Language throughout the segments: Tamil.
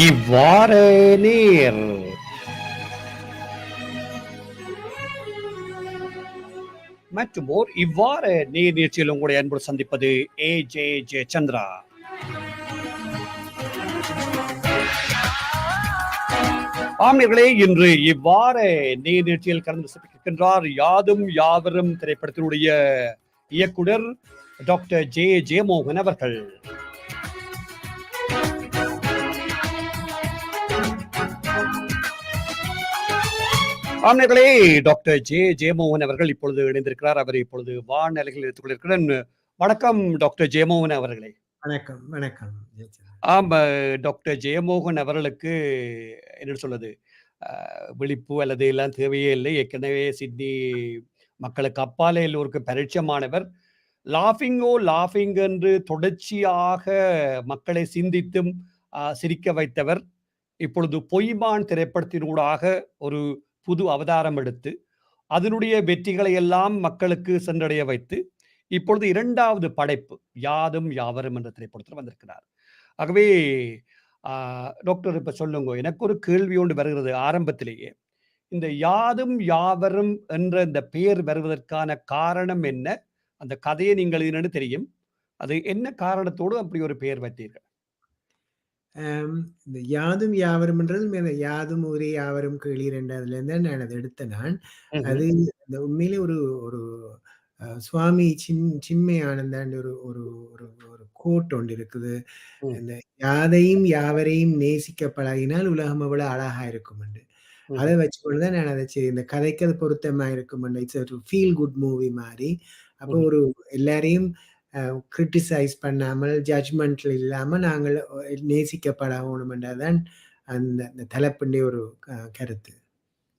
இவ்வாற நீர் மற்றும் இவ்வாற நீர் நிகழ்ச்சியில் உங்களுடைய அன்பு சந்திப்பது ஜே சந்திரா. ஆமியர்களே, இன்று இவ்வாற நீர் நிகழ்ச்சியில் கலந்து சிறப்பிக்கின்றார் யாதும் யாவரும் திரைப்படத்தினுடைய இயக்குனர் டாக்டர் ஜெயமோகன் அவர்கள். ஆமியர்களே, டாக்டர் ஜெயமோகன் அவர்கள் இப்பொழுது இணைந்திருக்கிறார். அவர் இப்பொழுது வானலைகளில் எடுத்துக் கொண்டிருக்கிறார். வணக்கம் டாக்டர் ஜெயமோகன் அவர்களே. வணக்கம் வணக்கம். ஆம், டாக்டர் ஜெயமோகன் அவர்களுக்கு என்ன சொல்வது, விழிப்பு அல்லது எல்லாம் தேவையே இல்லை. ஏற்கனவே சிட்னி மக்களுக்கு அப்பாலே எல்லோருக்கும் பரிட்சமானவர். லாஃபிங் என்று தொடர்ச்சியாக மக்களை சிந்தித்தும் சிரிக்க வைத்தவர். இப்பொழுது பொய்மான் திரைப்படத்தினூடாக ஒரு புது அவதாரம் எடுத்து அதனுடைய வெற்றிகளை எல்லாம் மக்களுக்கு சென்றடைய வைத்து இப்பொழுது இரண்டாவது படைப்பு யாதும் யாவரும் என்ற திரைப்படத்தில் வந்திருக்கிறார். ஆகவே டாக்டர், இப்ப சொல்லுங்க, எனக்கு ஒரு கேள்வி ஒன்று வருகிறது ஆரம்பத்திலேயே. இந்த யாதும் யாவரும் என்ற இந்த பெயர் வருவதற்கான காரணம் என்ன? அந்த கதையை நீங்கள் என்னன்னு தெரியும், அது என்ன காரணத்தோடு அப்படி ஒரு பெயர் வைத்தீர்கள்? இந்த யாதும் யாவரும்ன்றது யாதும் ஊரே யாவரும் கேளீர் அதுல இருந்து நான் அதை எடுத்தேன். அது உண்மையிலே ஒரு ஒரு சுவாமி சின்மய ஆனந்தாண்டு ஒரு ஒரு ஒரு ஒரு கோட் ஒன்று இருக்குது. இந்த யாதையும் யாவரையும் நேசிக்க பழகினால் உலகம் எவ்வளவு அழகா இருக்கும் என்று. அதை வச்சுக்கொண்டுதான் நான் அதை சரி இந்த கதைக்கு அது பொருத்தமா இருக்கும். இட்ஸ் ஒரு ஃபீல் குட் மூவி மாதிரி. அப்போ ஒரு எல்லாரையும் கிரிட்டிசைஸ் பண்ணாமல் ஜட்ஜ்மெண்ட்ல இல்லாம நாங்கள் நேசிக்கப்படணும் என்றதான் அந்த தலைப்புண்டைய ஒரு கருத்து.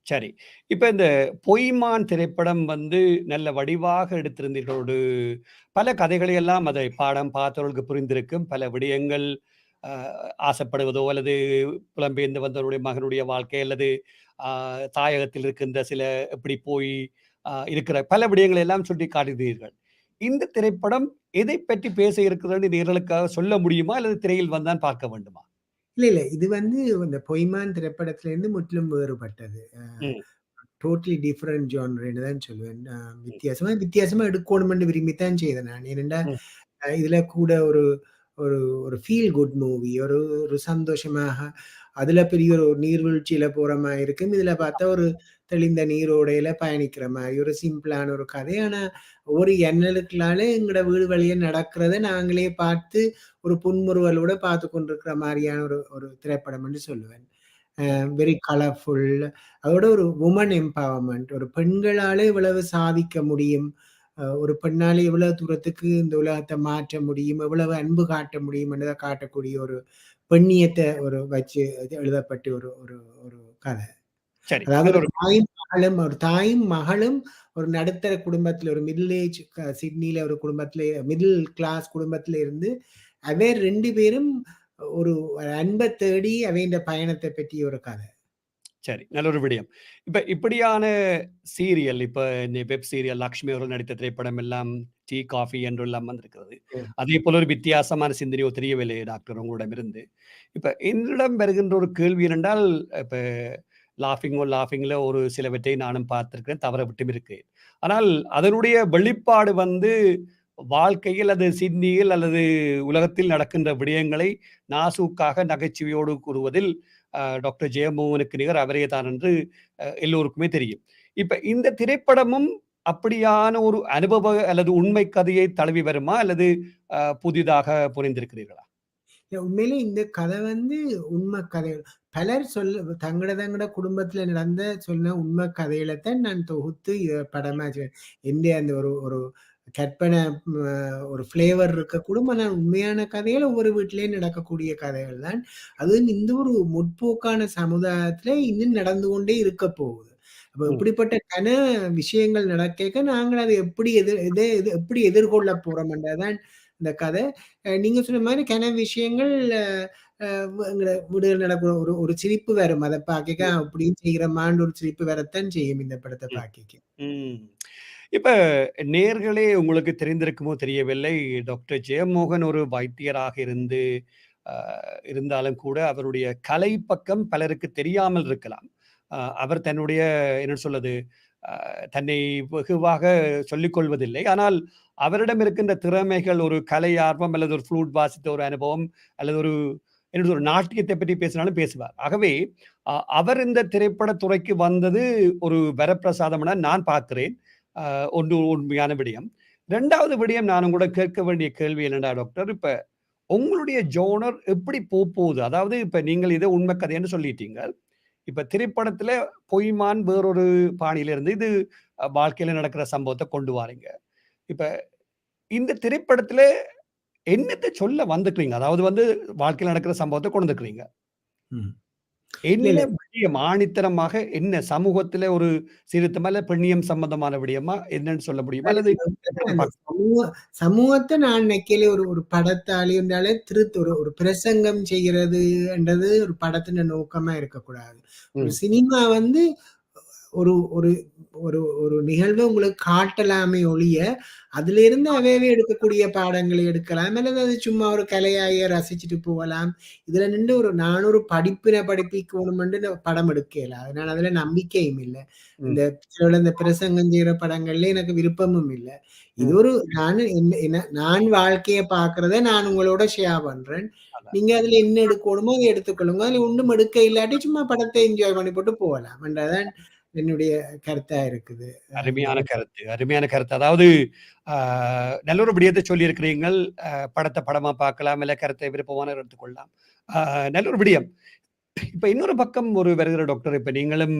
சரி, இப்ப இந்த பொய்மான் திரைப்படம் நல்ல வடிவாக எடுத்திருந்தீர்களோடு பல கதைகளை எல்லாம் அதை பாடம் பார்த்தவர்களுக்கு புரிந்திருக்கும். பல விடயங்கள் ஆசைப்படுவதோ அல்லது புலம்பெயர்ந்து வந்தவருடைய மகனுடைய வாழ்க்கை அல்லது தாயகத்தில் இருக்கின்ற சில எப்படி போய் இருக்கிற பல விடயங்களை எல்லாம் சொல்லி காட்டுகிறீர்கள். இந்த திரைப்படம் எதை பற்றி பேச இருக்கிறது நேர்களுக்காக சொல்ல முடியுமா அல்லது திரையில் வந்தான் பார்க்க வேண்டுமா? இல்ல இது இந்த பொய்மான் திரைப்படத்திலிருந்து முற்றிலும் வேறுபட்டது. டோட்டலி டிஃபரெண்ட் ஜான்ரன்னு தான் சொல்லுவேன். வித்தியாசமா எடுக்கணும்னு விரும்பித்தான் செய்தேன் நான். ஏனென்றா இதுல கூட ஒரு ஒரு ஒரு ஃபீல் குட் மூவி, ஒரு சந்தோஷமாக அதுல பெரிய ஒரு நீர்வீழ்ச்சியில போற மாதிரி இருக்கும். இதுல பார்த்தா ஒரு தெளிந்த நீரோடையில பயணிக்கிற மாதிரி ஒரு சிம்பிளான ஒரு கதை. ஆனா ஒரு எண்ணலுக்குள்ளால எங்களோட வீடு வழியே நடக்கிறத நாங்களே பார்த்து ஒரு புன்முறுவலோட பார்த்து கொண்டிருக்கிற மாதிரியான ஒரு ஒரு திரைப்படம் என்று சொல்லுவேன். Very colourful. அதோட ஒரு உமன் எம்பவர்மெண்ட், ஒரு பெண்களாலே இவ்வளவு சாதிக்க முடியும், ஒரு பெண்ணாலே எவ்வளவு தூரத்துக்கு இந்த உலகத்தை மாற்ற முடியும், எவ்வளவு அன்பு காட்ட முடியும் என்றதை காட்டக்கூடிய ஒரு பெண்ணியத்தை ஒரு வச்சு எழுதப்பட்ட ஒரு ஒரு ஒரு கதை. அதாவது ஒரு தாயும் மகளும் ஒரு நடுத்தர குடும்பத்துல, ஒரு மிடில் ஏஜ் சிட்னில ஒரு குடும்பத்துல, மிடில் கிளாஸ் குடும்பத்துல இருந்து அவை ரெண்டு பேரும் ஒரு அன்பை தேடி அவைந்த பயணத்தை பற்றிய ஒரு கதை. சரி, நல்ல ஒரு விடயம். இப்ப இப்படியான சீரியல், இப்ப இந்த வெப் சீரியல் லக்ஷ்மி அவர்கள் நடித்த திரைப்படம் எல்லாம் டீ காஃபி என்றெல்லாம் வந்திருக்கிறது. அதே போல ஒரு வித்தியாசமான சிந்தனையோ தெரியவில்லை டாக்டர் உங்களிடமிருந்து. இப்ப என்னிடம் வருகின்ற ஒரு கேள்வி என்றால், இப்ப லாஃபிங்ல ஒரு சிலவற்றை நானும் பார்த்திருக்கிறேன், தவற விட்டும் இருக்கிறேன். ஆனால் அதனுடைய வெளிப்பாடு வாழ்க்கையில் அல்லது சிட்னியில் அல்லது உலகத்தில் நடக்கின்ற விடயங்களை நாசூக்காக நகைச்சுவையோடு கூறுவதில் டாக்டர் ஜெயமோகனுக்கு நிகர் அவரே தான் என்று எல்லோருக்குமே தெரியும். இப்ப இந்த திரைப்படமும் அப்படியான ஒரு அனுபவ அல்லது உண்மை கதையை தழுவி வருமா அல்லது புதிதாக புரிந்திருக்கிறீர்களா? உண்மையிலே இந்த கதை உண்மை கதை. பலர் தங்கட குடும்பத்துல நடந்த சொன்ன உண்மை கதையில தான் நான் தொகுத்து படமா எந்த அந்த ஒரு ஒரு கற்பனை ஒரு ஃப்ளேவர் இருக்கக்கூடும். ஆனால் உண்மையான கதைகள் ஒவ்வொரு வீட்டிலேயும் நடக்கக்கூடிய கதைகள் தான். அது இந்த ஒரு முற்போக்கான சமுதாயத்துல இன்னும் நடந்து கொண்டே இருக்க போகுது. அப்ப இப்படிப்பட்ட விஷயங்கள் நடக்க நாங்கள் அதை எப்படி எதிர்கொள்ள போறோம் என்றதான் இந்த கதை. நீங்க சொன்ன மாதிரி விஷயங்கள் வீடுகள் நடக்கிற ஒரு ஒரு சிரிப்பு வரும். அதை பார்க்க அப்படின்னு செய்கிறமான்னு ஒரு சிரிப்பு வரத்தான் செய்யும் இந்த படத்தை பார்க்க. இப்ப நேர்களே உங்களுக்கு தெரிந்திருக்குமோ தெரியவில்லை, டாக்டர் ஜெயமோகன் ஒரு வைத்தியராக இருந்து இருந்தாலும் கூட அவருடைய கலை பக்கம் பலருக்கு தெரியாமல் இருக்கலாம். அவர் தன்னுடைய என்ன சொல்வது தன்னை வெகுவாக சொல்லிக் கொள்வதில்லை. ஆனால் அவரிடம் இருக்கின்ற திறமைகள் ஒரு கலை ஆர்வம் அல்லது ஒரு ஃப்ளூட் வாசித்த ஒரு அனுபவம் அல்லது ஒரு என்ன ஒரு நாட்டியத்தை பற்றி பேசினாலும் பேசுவார். ஆகவே அவர் இந்த திரைப்படத் துறைக்கு வந்தது ஒரு வரப்பிரசாதம் என நான் பார்க்கிறேன். ஒன்று உண்மையான விடயம். 2வது விடயம் நான் உங்களோட கேட்க வேண்டிய கேள்வி என்னடா டாக்டர், இப்ப உங்களுடைய ஜோனர் எப்படி போகுது? அதாவது இப்ப நீங்கள் இத உண்மை கதைன்னு சொல்லிட்டீங்க. இப்ப திரைப்படத்துல பொய்மான் வேறொரு பாணியில இருந்து இது வாழ்க்கையில நடக்கிற சம்பவத்த கொண்டு வாரீங்க. இப்ப இந்த திரைப்படத்துல என்னத்த சொல்ல வந்துக்கிறீங்க? அதாவது வந்து வாழ்க்கையில நடக்கிற சம்பவத்த கொண்டு வந்துக்கிறீங்க. ம். இல்ல, என்ன இல்ல. விடயம் ஆணித்தரமாக என்ன சமூகத்தில ஒரு சீர்திருத்தமா இல்ல பெண்ணியம் சம்பந்தமான விடயமா என்னன்னு சொல்ல முடியுமா? அல்லது அந்த சமூகத்த நான் நினைக்கையில ஒரு ஒரு படத்தாளி இருந்தாலே ஒரு ஒரு பிரசங்கம் செய்யறதுன்றது ஒரு படத்தின் நோக்கமா இருக்கக்கூடாது. ஒரு ம், சினிமா வந்து ஒரு ஒரு ஒரு ஒரு நிகழ்வ உங்களுக்கு காட்டலாமே ஒழிய, அதிலிருந்து அவையவே எடுக்கக்கூடிய பாடங்களை எடுக்கலாம். அல்லது அது சும்மா ஒரு கலையாய ரசிச்சுட்டு போகலாம். இதுல நின்று நான் ஒரு படிப்பிக்கணும்ன்ட்டு படம் எடுக்கல. அதனால அதுல நம்பிக்கையும் இல்ல. ம், இந்த இந்த பிரசங்கம் செய்ற படங்கள்ல எனக்கு விருப்பமும் இல்ல. இது ம். ஒரு நான் வாழ்க்கைய பார்க்கிறத நான் உங்களோட ஷேர் பண்றேன். அதான். நீங்க அதுல என்ன எடுக்கணுமோ அத எடுத்துக்கொள்ளுங்க. அதுல ஒண்ணும் எடுக்க இல்லாட்டி சும்மா படத்த என்ஜாய் பண்ணி போட்டு போகலாம். என்றதான் என்னுடைய கருத்தா இருக்குது. நீங்க அருமையான கருத்து, அருமையான கருத்து. அதாவது ஆ நல்ல ஒரு விடயத்த சொல்லியிருக்கிறீர்கள். படத்த படமா பார்க்கலாம், இல்ல கருத்தை விருப்பமான எடுத்துக்கொள்ளலாம். ஆ நல்ல ஒரு விடயம். இப்ப இன்னொரு பக்கம் ஒரு வருகிற டாக்டர், இப்ப நீங்களும்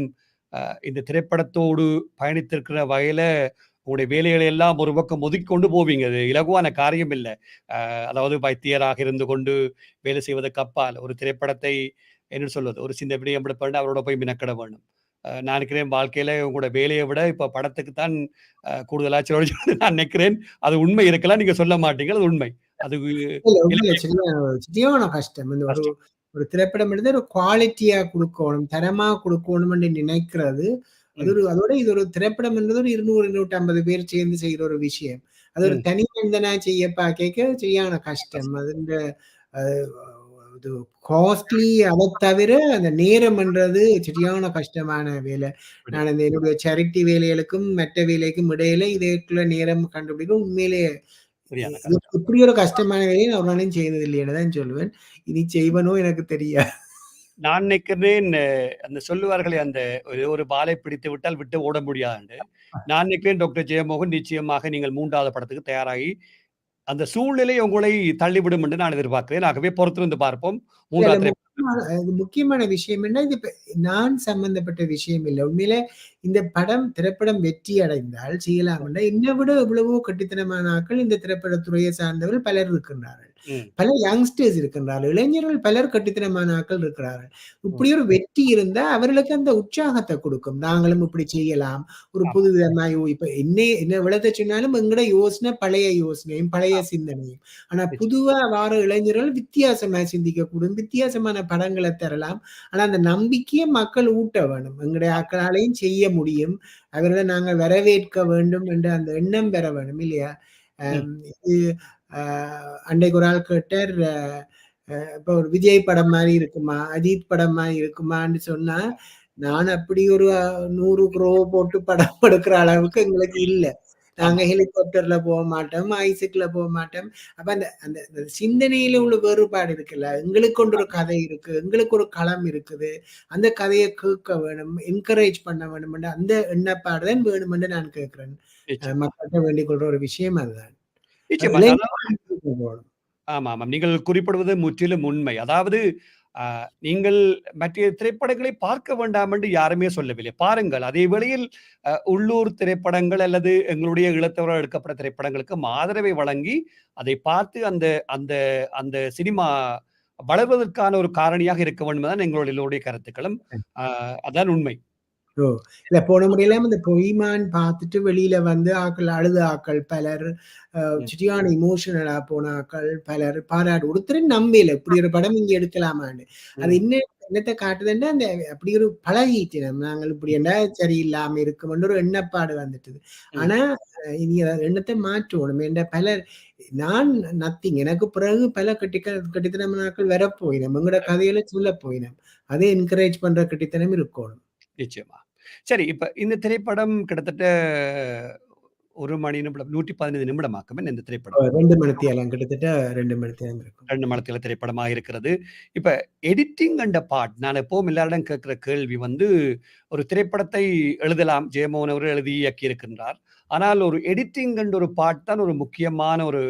அ இந்த திரைப்படத்தோடு பயணித்திருக்கிற வகையில, உங்களுடைய வேலைகளை எல்லாம் ஒரு பக்கம் ஒதுக்கிக் கொண்டு போவீங்க. அது இலகுவான காரியம் இல்ல. அதாவது வைத்தியராக இருந்து கொண்டு வேலை செய்வதற்கு அப்பால், ஒரு திரைப்படத்தை என்ன சொல்வது, ஒரு சின்ன விடயம் எடுப்பேன்டா அவரோட போய் மெனக்கெட வேணும். நான் நினைக்கிறேன் வாழ்க்கையில உங்களோட வேலைய விட இப்ப படத்துக்கு தான் கூடுதலா செலவழிச்சு நான் நினைக்கிறேன். அது உண்மை இருக்கலாம். நீங்க சொல்ல மாட்டீங்க. அது உண்மை. அது இல்ல உண்மையில இலக்கிய சரியான கஷ்டம். இந்த ஒரு கஷ்டம். ஒரு திரைப்படம் எடுத்து ஒரு குவாலிட்டியா குடுக்கோணும், தரமா குடுக்கோணும்னு நினைக்கிறது, அது ம். ஒரு அதோட இது ஒரு திரைப்படம் என்றது ஒரு 200, 250 பேர் சேர்ந்து செய்ற ஒரு விஷயம். அது ஒரு ம். தனி மனிதனா செய்ய பாக்கைக்க சரியான கஷ்டம். கஷ்டம். அதுன்ற அ இது காஸ்ட்லி அதத் தவிர அந்த நேரம்ன்றது சரியான கஷ்டமான வேலை. நான் விடயம். இந்த என்னுடைய சேரிட்டி வேலைகளுக்கும், மற்ற வேலைக்கும் இடையில இதற்குள்ள நேரம் கண்டுபிடிக்க உண்மையிலேயே சரியான கஷ்டம். இப்படி ஒரு கஷ்டமான வேலையை நான் ஒரு நாளும் செய்தது இல்லைன்னு தான் சொல்லுவேன். இனி செய்வனோ எனக்கு தெரியாது. நான் நினைக்கிறேன் அந்த சொல்லுவார்களே அந்த ஒரு ஒரு வாலை பிடித்து விட்டால் விட்டு ஓட முடியாதுன்னு. நான் நினைக்கிறேன் டாக்டர் ஜெயமோகன் நிச்சயமாக நீங்கள் 3வது படத்துக்கு தயாராகி, அந்த சூழ்நிலை உங்களை தள்ளிவிடும் என்று நான் எதிர்பார்க்கிறேன். ஆகவே பொறுத்திருந்து பார்ப்போம். இல்ல, இல்ல 3வது முக்கியமான விஷயம் என்ன, இது நான் சம்பந்தப்பட்ட விஷயம் இல்ல. உண்மையிலே இந்த திரைப்படம் வெற்றி அடைந்தால் செய்யலாம்ன்னா, என்னை விட எவ்வளவோ கெட்டித்தனமான ஆட்கள் இந்த திரைப்படத் துறையை சார்ந்தவர்கள் பலர் இருக்கின்றார்கள். ம். பல யங்ஸ்டர்ஸ் இருக்கின்றார்கள். இளைஞர்கள் பலர் கெட்டித்தனமான ஆட்கள் இருக்கிறார்கள். ம். இப்படி ஒரு வெற்றி இருந்தா அவர்களுக்கு அந்த உற்சாகத்த குடுக்கும். நாங்களும் இப்படி செய்யலாம். ஒரு ஆமா, புதுவிதமா இப்ப என்ன விளத்த சொன்னாலும் எங்கட யோசனை பழைய யோசனையும், பழைய ஆமா. சிந்தனையும். ஆனா நிச்சயம். புதுவா வார இளைஞர்கள் வித்தியாசமா சிந்திக்கக்கூடும். வித்தியாசமான படங்கள தரலாம். ஆனா அந்த நம்பிக்கைய மக்கள் ஊட்ட வேணும். எங்களுடைய ஆமா. ஆக்களாலையும் செய்ய முடியும். அவர்களை நாங்கள் வரவேற்க வேண்டும் என்ற அந்த எண்ணம் பெற வேணும் இல்லையா? ம். இது அ அன்றைக்கு ஒரு ஆள் கேட்டார், இப்ப ஒரு விஜய் படம் மாரி இருக்குமா? அஜித் படம் மாரி இருக்குமான்னு சொன்னா, நான் அப்படி ஒரு 100 போட்டு படம் எடுக்கிற அளவுக்கு எங்களுக்கு இல்ல. நாங்க ஆமா. ஹெலிகாப்டர்ல மாட்டோம், ஐசிக்ல மாட்டோம். அப்ப அந்த அந்த அந்த சிந்தனையில உள்ள வேறுபாடு இருக்குல்ல. எங்களுக்கு ஒரு கதை இருக்கு. எங்களுக்கு ஒரு களம் இருக்குது. அந்த கதைய கேட்க வேணும். என்கரேஜ் பண்ண வேணும்ன்ற அந்த எண்ணப்பாடு தான் வேணும்னு நான் கேட்கிறேன். நிச்சயமா. மக்கள்ட்ட வேண்டிக் கொள்ற ஒரு விஷயம் அதுதான். நிச்சயமா. இளைஞர்களுக்கு போகணும். ஆமா, ஆமாம். நீங்கள் குறிப்பிடுவது முற்றிலும் உண்மை. அதாவது அ நீங்கள் மற்ற திரைப்படங்களை பார்க்க வேண்டாம் என்று யாருமே சொல்லவில்லை. பாருங்கள். அதே வேளையில் உள்ளூர் திரைப்படங்கள் அல்லது எங்களுடைய ஈழத்தவரால் எடுக்கப்பட்ட திரைப்படங்களுக்கும் ஆதரவை வழங்கி, அதை பார்த்து அந்த அந்த அந்த சினிமா வளர்வதற்கான ஒரு காரணியாக இருக்க வேண்டும் தான் எங்களுடைய எல்லோருடைய கருத்துக்களும். அ அதான் உண்மை. ஓ! இல்ல போன முறையெல்லாம் அந்த பொய்மான் பார்த்துட்டு வெளியில வந்து ஆக்கள் அழுத ஆக்கள் பலர், ம், சரியான எமோஷனலா போன ஆக்கள் பலர் ஒருத்தரும் நம்பல. இப்படி ஒரு படம் இங்க எடுக்கலாமான்னு. அது ம், என்னத்த காட்டுதுன்னா, அந்த அப்படி ஒரு பழகிட்டோம். நாங்கள் இப்படி ம், என்றா சரியில்லாம இருக்கும்ன்னு ஒரு எண்ணப்பாடு வந்துட்டுது. ம், ஆனா, இனி எண்ணத்த மாற்றணும். என்ற பலர் நான் நத்திங். எனக்கு பிறகு பல கெட்டித்தனமான ஆட்கள் வரப்போயினம். எங்களோட கதைகள சொல்லப் போயினம். அதை என்கரேஜ் பண்ற கெட்டித்தனம் இருக்கணும். நிச்சயமா. சரி, இப்ப இந்த திரைப்படம் கிட்டத்தட்ட 1 மணி நிமிடம் 115 நிமிடமாக்கும் என்ன இந்த திரைப்படம்? 2 மணித்தியாலம் கிட்டத்தட்ட 2 மணித்தியாலம் இருக்கும். 2 மணத்தில திரைப்படமாக இருக்கிறது. இப்ப எடிட்டிங் அண்ட் பார்ட் நான் எப்பவும் எல்லாரிடம் கேட்கிற கேள்வி வந்து, ஒரு திரைப்படத்தை எழுதலாம். ஜெயமோகன் அவர்கள் எழுதி இயக்கியிருக்கின்றார். ஆனால் ஒரு எடிட்டிங் அண்ட் ஒரு பார்ட் தான் ஒரு முக்கியமான ஒரு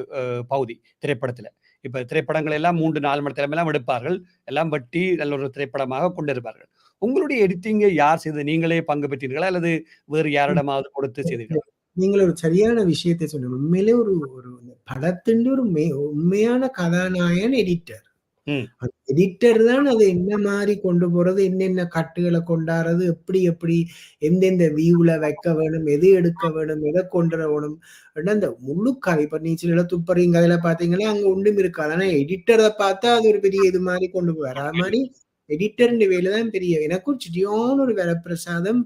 பகுதி திரைப்படத்தில. இப்ப திரைப்படங்கள் எல்லாம் 3, 4 மணி நேரம் எல்லாம் எடுப்பார்கள். எல்லாம் வெட்டி நல்ல ஒரு திரைப்படமாக கொண்டிருப்பார்கள். உங்களுடைய எடிட்டிங்கை யார் செய்தது? நீங்களே பங்கு பெற்றீர்களா? அல்லது வேறு யாரிடமாவது கொடுத்து செய்தீர்களா? நீங்கள் ஒரு சரியான விஷயத்த சொன்னீங்க. உண்மையிலே ஒரு ஒரு படத்தின் ஒரு உண்மையான கதாநாயகன் எடிட்டர். ம். அந்த எடிட்டர் தான் அத என்ன மாரி கொண்டு போறது, என்னென்ன கட்டுகள கொண்டாறது, எப்படி எப்படி எந்தெந்த வியூல வைக்க வேணும், எது எடுக்க வேணும், எத கொண்டு வரணும். அந்த முழு கதை இப்ப நீச்சல்ல துப்பறியும் கதையில பார்த்தீங்கன்னா, அங்க ஒண்ணும் இருக்காது. ஆனா எடிட்டர பார்த்தா அது ஒரு பெரிய இது மாரி கொண்டு போவாரு. அது மாரி எடிட்டர்ன்ற வேலை தான் பெரிய எனக்கும் சரியான ஒரு வரப்பிரசாதம்.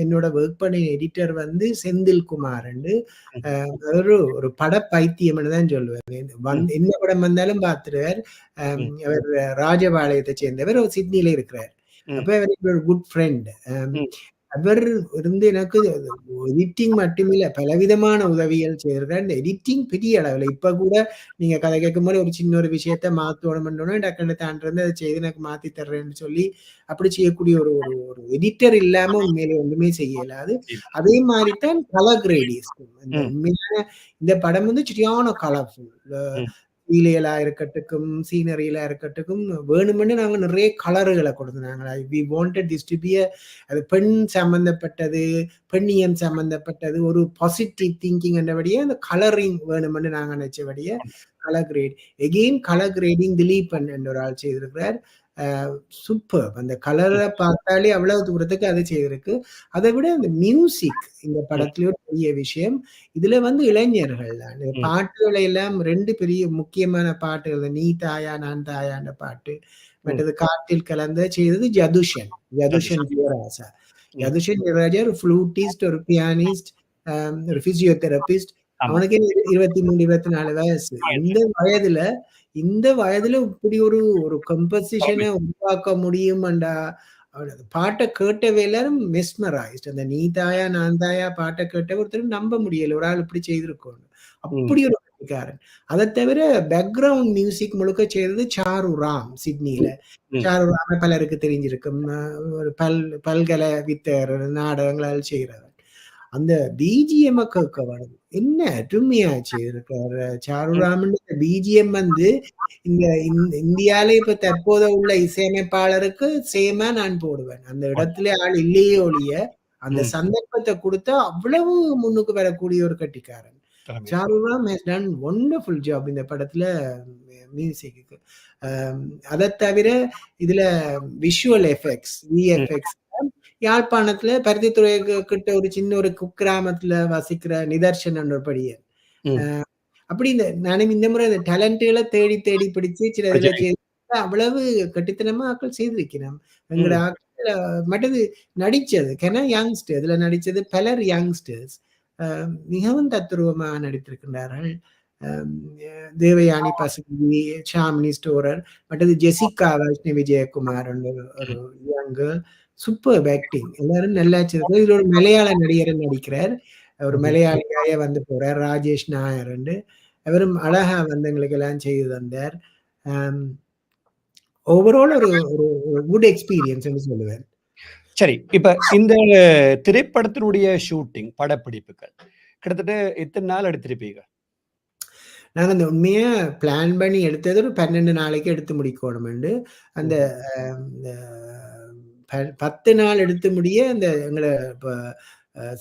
என்னோட ஒர்க் பண்ண எடிட்டர் வந்து செந்தில் குமார்ன்னு. ம். அவரு ஒரு பட பைத்தியம்னு தான் சொல்லுவேன். ம். என்ன படம் வந்தாலும் பார்த்துருவார். ம். அவர் ராஜபாளையத்தை சேர்ந்தவர். அவர் சிட்னில இருக்கிறார். ம். அப்ப அவர் ஒரு குட் ஃப்ரெண்ட். ம். அவர் இருந்து எனக்கு எடிட்டிங் மட்டுமில்ல, பலவிதமான உதவிகள் செய்திருக்கார். இந்த எடிட்டிங் பெரிய அளவுல இப்ப கூட நீங்க கதை கேட்கும்போது ஒரு சின்ன ஒரு விஷயத்த மாத்தணும்னோனே டக்குனு தாண்டிருந்து அத செய்து எனக்கு மாத்தி தர்றேன்னு சொல்லி, அப்படி செய்யக்கூடிய ஒரு ஒரு ஒரு எடிட்டர் இல்லாம உண்மையிலே ஒண்ணுமே செய்ய இயலாது. அதே மாரி தான் கலர் கிரேடிங்ஸ். இந்த ம். உண்மையான இந்த படம் வந்து சரியான கலர்ஃபுல். ம். சீரியலா இருக்கட்டுக்கும், சீனரியில இருக்கட்டுக்கும் வேணுமென்னு நாங்க நிறைய கலர்கள கொடுத்தோம். We wanted this to be அது பெண் சம்பந்தப்பட்டது, பெண்ணியம் சம்பந்தப்பட்டது, ஒரு பாசிட்டிவ் திங்கிங் என்றபடியே அந்த கலரிங் வேணுமென்னு நாங்க நினைச்சபடியே colour grade. Again colour grading Dileepan என்ற ஒரு ஆள் செய்திருக்கிறார். சூப்பர்ப். அந்த கலர ம். பார்த்தாலே அவ்வளவு தூரத்துக்கு அது செய்திருக்கு. அதை விட அந்த மியூசிக் இந்த ம். படத்திலே ஒரு பெரிய விஷயம். இதுல வந்து இளைஞர்கள் தான். இந்த ம். பாட்டுகளை எல்லாம் 2 பெரிய முக்கியமான பாட்டுகள். "நீ தாயா நான் தாயான்ற" பாட்டு. ம். மற்றது "காற்றில் கலந்த" செய்தது ஜதுஷன். அது ஜதுஷன் சரி. யுவராஜா. ம். ஜதுஷன் யுவராஜா ஒரு ஃப்ளூட்டிஸ்ட், ஒரு பியானிஸ்ட், ஒரு பிசியோதெரபிஸ்ட். ஆமா. அவனுக்கே 23, 24 வயசு. இந்த வயதுல இப்படி ஒரு ஒரு கம்போசிஷன உருவாக்க முடியுமாண்டா, பாட்ட கேட்டவே எல்லாரும் மெஸ்மரைஸ்ட். அந்த "நீ தாயா நான் தாயா" பாட்ட கேட்ட ஒருத்தர் நம்ப முடியல. ஒரு ஆள் இப்படி செய்திருக்கோன்னு. ம். அப்படி ஒரு கெட்டிக்காரன். அத தவிர பேக்கிரவுண்ட் மியூசிக் முழுக்க செய்தது சாரு ராம் சிட்னில. ம். சாரு ராம பலருக்கு தெரிஞ்சிருக்கும். ஒரு பல்கலை வித்தகர், நாடகங்கள் செய்றவர். அந்த பிஜிஎம்ம கேட்க வேணும். என்ன அருமையா செய்திருக்காரு ம். சாருராமன். இந்த பிஜிஎம் வந்து இந்த இந்தியால இப்ப தற்போது உள்ள இசையமைப்பாளருக்கு சேமா நான் போடுவேன். அந்த இடத்துல ஆள் இல்லையே ஒழிய, அந்த ம். சந்தர்ப்பத்த குடுத்தா அவ்வளவு முன்னுக்கு வரக்கூடிய ஒரு கெட்டிக்காரன். திறமை. சாருராம் ஹஸ் டன் வொண்டர்ஃபுல் ஜாப் இந்த படத்துல மியூசிக்குக்கு. அத தவிர இதுல விஷுவல் எஃபெக்ட்ஸ், ம். விஎஃப்எக்ஸ் யாழ்ப்பாணத்துல பருத்தித்துறை கிட்ட ஒரு சின்ன ஒரு குக்கிராமத்துல வசிக்கிற நிதர்சனன் ஒரு பையன். ம். அப்படி நானும் இந்த முறை இந்த டேலண்ட்கள தேடி தேடி பிடிச்சு சில இதுல படிச்சேன். அவ்வளவு கெட்டித்தனமா ஆட்கள் செய்திருக்கிறோம். எங்கட ம். ஆட்கள் மற்றது நடிச்சது யங்ஸ்டர் இதுல நடிச்சது பலர் யங்ஸ்டர்ஸ். அ மிகவும் தத்ரூபமா நடித்திருக்கின்றார்கள். அம் தேவயானி பசுபதி, ஷாமினி ஸ்டோரர், மற்றது ஜெசிகா வைஷ்ணவி ஜெயக்குமார் ஒரு ஒரு ம். Young girl. Superb acting. எல்லாரும் நல்லா வச்சிருக்காங்க. இதுல ஒரு மலையாள நடிகரும் நடிக்கிறார். ஒரு ம்ஹ்ம். மலையாளியாயே வந்து போறார். ராஜேஷ் நாயர்ன்னு. அவரும் அழகா வந்து எங்களுக்கெல்லாம் செய்து தந்தார். அம் ஓவரால் ஒரு ஒரு ஒரு குட் எக்ஸ்பீரியன்ஸ்ன்னு சொல்லுவேன். சரி. இப்ப இந்த திரைப்படத்தினுடைய ஷூட்டிங், படப்பிடிப்புகள் கிட்டத்தட்ட எத்தன நாள் எடுத்திருப்பீங்க? நாங்க அந்த உண்மையா பிளான் பண்ணி எடுத்தது ஒரு 12 நாளைக்கு எடுத்து முடிக்கோணுமெண்டு. அந்த ம்ஹ்ம். இந்த 10 நாள் எடுத்து முடிய அந்த எங்கள இப்ப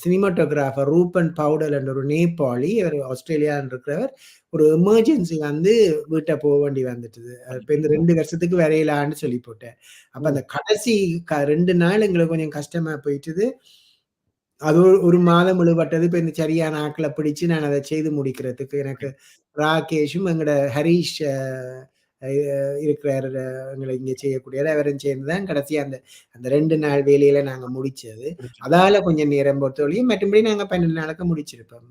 சினிமாட்டோகிராஃபர் ரூபன் பவுடல் என்ற ஒரு நேபாளி, அவர் ஆஸ்திரேலியாவில் இருக்கிறவர், ஒரு எமர்ஜென்சி வந்து வீட்டை போக வேண்டி வந்துட்டுது. இப்போ இந்த 2 வருஷத்துக்கு வரையலான்னு சொல்லி போட்டேன். அப்போ அந்த கடைசி 2 நாள் எங்களுக்கு கொஞ்சம் கஷ்டமா போயிட்டுது. அது ஒரு மாதம் இழுபட்டது. இப்ப இந்த சரியான ஆட்கள பிடிச்சு நான் அத செய்து முடிக்கிறதுக்கு எனக்கு ராகேஷும், எங்கட ஹரீஷ் இருக்கிறாரு எங்கள இங்க செய்யக்கூடியவர். அவரும் சேர்ந்து தான் கடைசியா அந்த 2 நாள் வேலையில நாங்க முடிச்சது. அதால கொஞ்சம் நேரம் பொறுத்தவரையும் மற்றபடி நாங்க 12 நாளுக்கு முடிச்சிருப்போம்.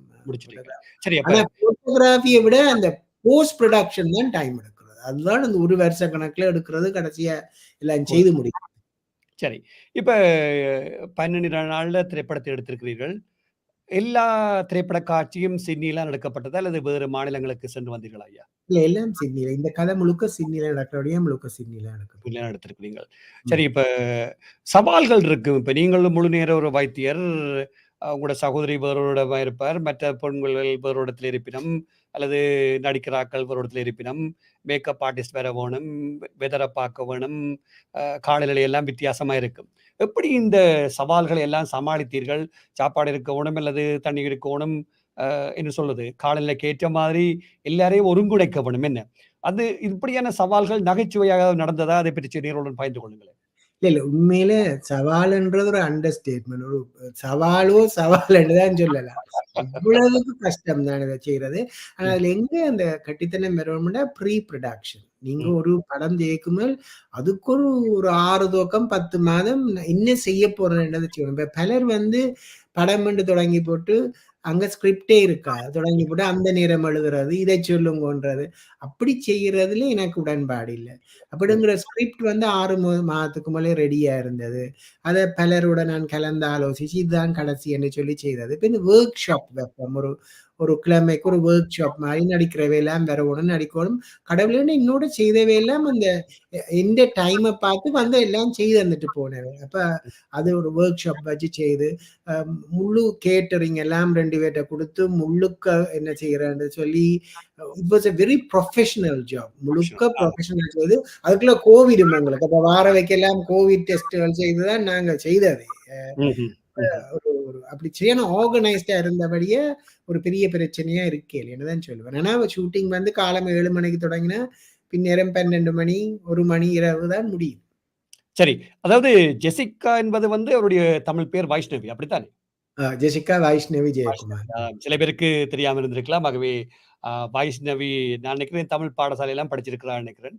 சரி. ஆனா போட்டோகிராஃபியை விட அந்த போஸ்ட் ப்ரொடக்ஷன் தான் டைம் எடுக்கிறது. அதுதான் அந்த 1 வருஷ கணக்குல எடுக்கிறது, கடைசியா எல்லாம் செய்து முடிக்கிறது. சரி. இப்ப 12 நாள்ல திரைப்படத்தை எடுத்திருக்கிறீர்கள். எல்லா திரைப்பட காட்சியும் சிட்னில நடக்கப்பட்டதா அல்லது வேறு மாநிலங்களுக்கு சென்று வந்தீர்களா ஐயா? இல்ல, எல்லாம் சிட்னில. இந்த கதை முழுக்க சிட்னில நடக்கிறபடியா முழுக்க சிட்னில நடக்குது. எடுத்திருக்கிறீங்க. சரி, இப்ப சவால்கள் இருக்கு. இப்ப நீங்களும் முழு நேர ஒரு வைத்தியர், உங்களோட சகோதரி வேறொருடமா இருப்பார், மற்ற பெண்கள் வேறு இடத்துல இருப்பினும், அல்லது நடிக்கிறாக்கள் வேறு இடத்துல இருப்பினும், மேக்கப் ஆர்டிஸ்ட் வேற வேணும், வெதரை பார்க்க வேணும், காலநிலை எல்லாம் வித்தியாசமா இருக்கும். எப்படி இந்த சவால்களை எல்லாம் சமாளித்தீர்கள்? சாப்பாடு இருக்கணும் அல்லது தண்ணீர் இருக்கணும், என்ன சொல்றது, காலநிலைக்கு ஏற்ற மாதிரி எல்லாரையும் ஒருங்கிணைக்க வேணும். என்ன அது இப்படியான சவால்கள் நகைச்சுவையாக நடந்ததா? அதை பற்றி நேர்களுடன் பகிர்ந்து கொள்ளுங்களேன். இல்ல உண்மையில சவால்ன்றது ஒரு அண்டர்ஸ்டேட்மெண்ட். ஒரு சவால்ன்னு தான் சொல்லலாம். அவ்வளவுக்கு கஷ்டம் தான் இதை செய்யறது. ஆனா அதுல எங்க அந்த கட்டித்தனம் வரணும்னா ப்ரீ ப்ரொடக்ஷன். நீங்க ஒரு படம் ஜெயிக்குமல் அதுக்கு ஒரு 6 துவக்கம் 10 மாதம் என்ன செய்ய போறேன்றதை செய்யணும். இப்ப பலர் வந்து படம் தொடங்கி போட்டு அங்க ஸ்கிரிப்டே இருக்கா, தொடங்கி போட்டு அந்த நேரம் எழுதுறது, இதை சொல்லுங்கன்றது, அப்படி செய்யறதுல எனக்கு உடன்பாடு இல்லை. அப்படிங்கிற ஸ்கிரிப்ட் வந்து 6 மாதத்துக்கு மேலே ரெடியா இருந்தது. அதை பலரோட நான் கலந்து ஆலோசிச்சு இதுதான் கடைசி என்று சொல்லி செய்தது. இப்ப இந்த ஒர்க் ஷாப் வைப்போம். ஒரு கிழமைக்கு ஒரு ஒர்க் ஷாப் மாதிரி நடிக்கிறவையெல்லாம் வரணும், நடிக்கணும். கடவுளே இன்னோட செய்தவையெல்லாம் அந்த எந்த டைமை பார்த்து வந்து எல்லாம் செய்து வந்துட்டு போனவை. அப்ப அது ஒரு ஒர்க் ஷாப் வச்சு செய்து முழு கேட்டரிங் எல்லாம் 2 பேர்ட்ட கொடுத்து முழுக்க என்ன செய்யறேன்னு சொல்லி it was a very professional job. முழுக்க ப்ரொஃபஷனல் செய்து அதுக்குள்ள கோவிட் எங்களுக்கு அப்ப வார வைக்கலாம் கோவிட் டெஸ்ட்கள் செய்துதான் நாங்க செய்தது. அப்படி செய்யணும் ஆர்கனைஸ்டா இருந்தபடியே ஒரு பெரிய பிரச்சனையா இருக்கே என்னதான் சொல்லுவேன். ஆனா ஷூட்டிங் வந்து காலம் 7 மணிக்கு தொடங்கினா பின்னேரம் 12 மணி 1 மணி இரவு தான் முடியும். சரி, அதாவது ஜெசிகா என்பது வந்து அவருடைய தமிழ் பேர் வைஷ்ணவி, அப்படித்தானே? ஜெசிகா வைஷ்ணவி ஜெயக்குமார். சில பேருக்கு தெரியாம இருந்திருக்கலாம். ஆகவே வைஷ்ணவி, நான் நினைக்கிறேன் தமிழ் பாடசாலை எல்லாம் படிச்சிருக்கிறான்னு நினைக்கிறேன்.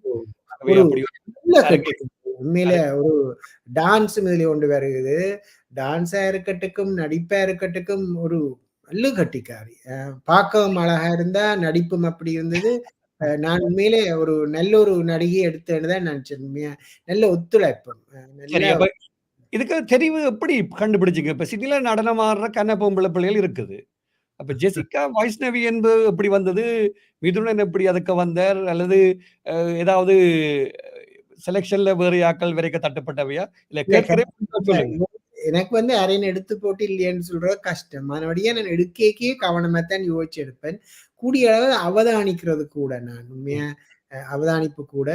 உண்மையில ஒரு டான்ஸ் இதுல கொண்டு வருகிறது. டான்ஸா இருக்கட்டுக்கும் நடிப்பா இருக்கட்டுக்கும் ஒரு நல்ல கட்டிக்காரி. பார்க்கவும் அழகா இருந்தா, நடிப்பும் அப்படி இருந்தது. நான் உண்மையிலே ஒரு நல்ல ஒரு நடிகை எடுத்தேன்னு தான் நினைச்சேன். நல்ல ஒத்துழைப்பு. இதுக்கு தெரிவு எப்படி கண்டுபிடிச்சிங்க? இப்ப சிட்டில நடனம் ஆடுற கன்ன பொம்பளை பிள்ளைகள் இருக்குது. அப்ப ஜெசிகா வைஷ்ணவி என்பது எப்படி வந்தது? மிதுனன் எப்படி அதுக்கு வந்தார்? அல்லது ஏதாவது செலக்ஷன்ல வேறு யாக்கள் வரைக்கும் தட்டுப்பட்டவையா? இல்ல எனக்கு வந்து அரைன் எடுத்து போட்டு இல்லையான்னு சொல்றது கஷ்டம். மறுபடியும் நான் எடுக்கே கவனமாத்தான் யோசிச்சு எடுப்பேன். கூடிய அளவு அவதானிக்கிறது கூட நான் உண்மையா அவதானிப்பு கூட.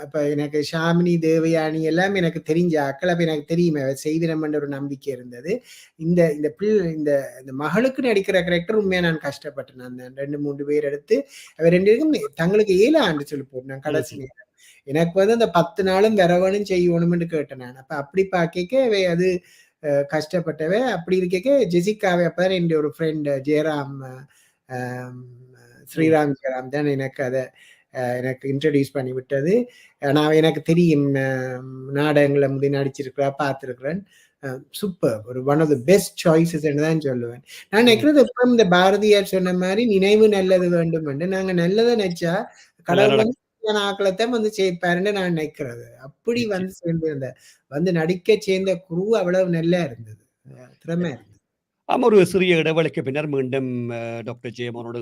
அப்ப எனக்கு ஷாமினி, தேவயானி எல்லாம் எனக்கு தெரிஞ்ச ஆக்கள். அப்ப எனக்கு தெரியுமே செய்திடம்ன்ற ஒரு நம்பிக்கை இருந்தது. இந்த மகளுக்கு நடிக்கிற கேரக்டர் உண்மையா நான் கஷ்டப்பட்டேன். அந்த 2-3 பேர் எடுத்து அவ 2 பேருக்கும் தங்களுக்கு 7 ஆண்டு சொல்லி போட்டேன் கடைசி நேரம். எனக்கு வந்து அந்த 10 நாளும் வரவனும் செய்யணும்னு கேட்டேன் நான். அப்ப அப்படி பார்க்க அது கஷ்டப்பட்டவே. அப்படி இருக்க ஜெசிகாவை அப்பதான் என் ஒரு ஃப்ரெண்ட் ஜெயராம், ஸ்ரீராம் ஜெயராம் தான் எனக்கு இன்ட்ரடியூஸ் பண்ணி விட்டது. நான் எனக்கு தெரியும் நாடகங்களை முந்தி நடிச்சிருக்கிறா, பார்த்திருக்கிறேன். சூப்பர், ஒரு one of the best choices தான் சொல்லுவேன். நான் நினைக்கிறது எப்ப இந்த பாரதியார் சொன்ன மாதிரி நினைவு நல்லது வேண்டும் என்று நாங்க நல்லதை நினைச்சா கடவுள் வந்து ஆக்களத்தான் வந்து சேர்ப்பாருன்னு நான் நினைக்கிறது. அப்படி வந்து சேர்ந்து வந்து நடிக்க சேர்ந்த குரு அவ்வளவு நல்லா இருந்தது, திறமை இருந்தது. ஆமா, ஒரு சிறிய இடைவெளிக்கு பின்னர் மீண்டும் டாக்டர் ஜெயமோகனோடு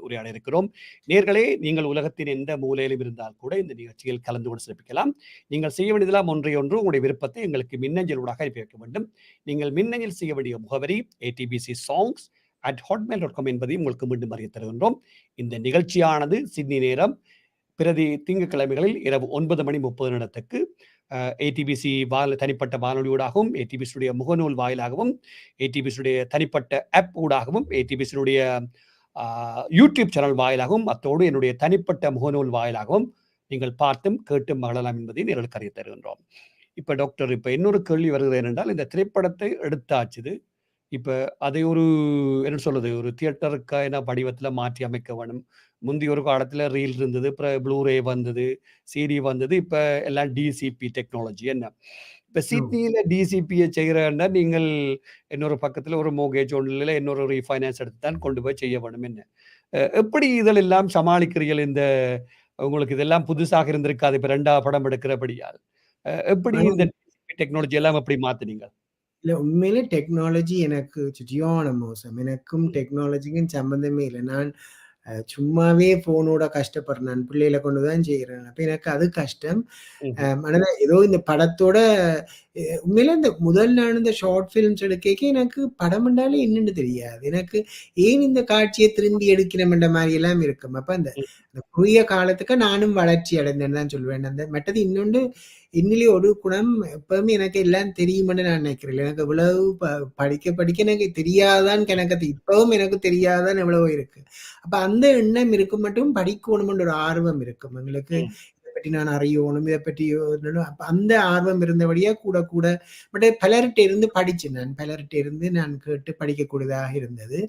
உரையாட இருக்கிறோம். நேர்களே, நீங்கள் உலகத்தின் எந்த மூலையிலும் இருந்தால் கூட இந்த நிகழ்ச்சியில் கலந்து கொண்டு சிறப்பிக்கலாம். நீங்கள் செய்ய வேண்டியதெல்லாம் ஒன்று உங்களுடைய விருப்பத்தை எங்களுக்கு மின்னஞ்சலூடாக அனுப்பி வைக்க வேண்டும். நீங்கள் மின்னஞ்சல் செய்ய வேண்டிய முகவரி atbcsongs@hotmail.com என்பதையும் உங்களுக்கு மீண்டும் அறிய தருகின்றோம். இந்த நிகழ்ச்சியானது சிட்னி நேரம் பிரதி திங்கட்கிழமைகளில் இரவு 9:30 ஏடிபிசி தனிப்பட்ட வானொலியூடாகவும், ஏடிபிசியுடைய முகநூல் வாயிலாகவும், ஏடிபிசியுடைய தனிப்பட்ட ஆப் ஊடாகவும், ஏடிபிசியுடைய யூடியூப் சேனல் வாயிலாகவும், அத்தோடு என்னுடைய தனிப்பட்ட முகநூல் வாயிலாகவும் நீங்கள் பார்த்தும் கேட்டும் மகிழலாம் என்பதை நேரில் அறிய தருகின்றோம். இப்ப டாக்டர், இப்ப இன்னொரு கேள்வி வருகிறது என்னென்றால், இந்த திரைப்படத்தை எடுத்தாச்சுது. இப்ப அதை ஒரு என்ன சொல்றது, ஒரு தியேட்டருக்கான வடிவத்துல மாற்றி அமைக்க வேணும். முந்தைய ஒரு காலத்துல ரீல் இருந்தது, அப்புறம் ப்ளூரே வந்தது, சிடி வந்தது. இப்ப எல்லாம் டிசிபி டெக்னாலஜி என்ன. இப்ப சிடியில டிசிபியை செய்கிறன்னா நீங்கள் இன்னொரு பக்கத்துல ஒரு மோகேஜ் ஒன்றில் இன்னொரு ரீஃபைனான்ஸ் எடுத்து தான் கொண்டு போய் செய்ய வேணும் என்ன. எப்படி இதெல்லாம் சமாளிக்கிறீர்கள்? இந்த உங்களுக்கு இதெல்லாம் புதுசாக இருந்திருக்காது இப்ப 2வது படம் எடுக்கிறபடியால். எப்படி இந்த டிசிபி டெக்னாலஜி எல்லாம் எப்படி மாத்துனீங்க? இல்ல உண்மையிலே டெக்னாலஜி எனக்கு சரியான மோசம். எனக்கும் டெக்னாலஜிக்கும் சம்மந்தமே இல்ல. நான் சும்மாவே ஃபோனோட கஷ்டப்படுறேன். நான் பிள்ளைகள கொண்டு தான் செய்றேன். அப்ப எனக்கு அது கஷ்டம். ஆனா ஏதோ இந்த படத்தோட உண்மையிலே இந்த முதல் நான் இந்த ஷார்ட் ஃபிலிம்ஸ் எடுக்கைக்கு எனக்கு படம் என்றாலே என்னன்னு தெரியாது. எனக்கு ஏன் இந்த காட்சிய திரும்பி எடுக்கிறோம்ன்ற மாரி எல்லாம் இருக்கும். அப்ப அந்த குறுகிய காலத்துக்கு நானும் வளர்ச்சி அடைந்தேன்னு தான் சொல்லுவேன். அந்த மற்றது இன்னொன்று என்னிலே ஒரு குணம் எப்பவுமே எனக்கு எல்லாம் தெரியும்னு நான் நினைக்கிறேன். எனக்கு இவ்வளவு படிக்க எனக்கு தெரியாதான்னு எனக்கு இப்பவும் எனக்கு தெரியாதான்னு எவ்வளவோ இருக்கு. அப்ப அந்த எண்ணம் இருக்கும் மட்டும் படிக்கணும்ன்ற ஒரு ஆர்வம் இருக்கும். எங்களுக்கு இதை பற்றி நான் அறியணும், இதை பற்றி அப்ப அந்த ஆர்வம் இருந்தபடியா கூட கூட பட் பலர்கிட்ட இருந்து படிச்சேன். பலர்கிட்ட இருந்து நான் கேட்டு படிக்கக்கூடியதாக இருந்தது.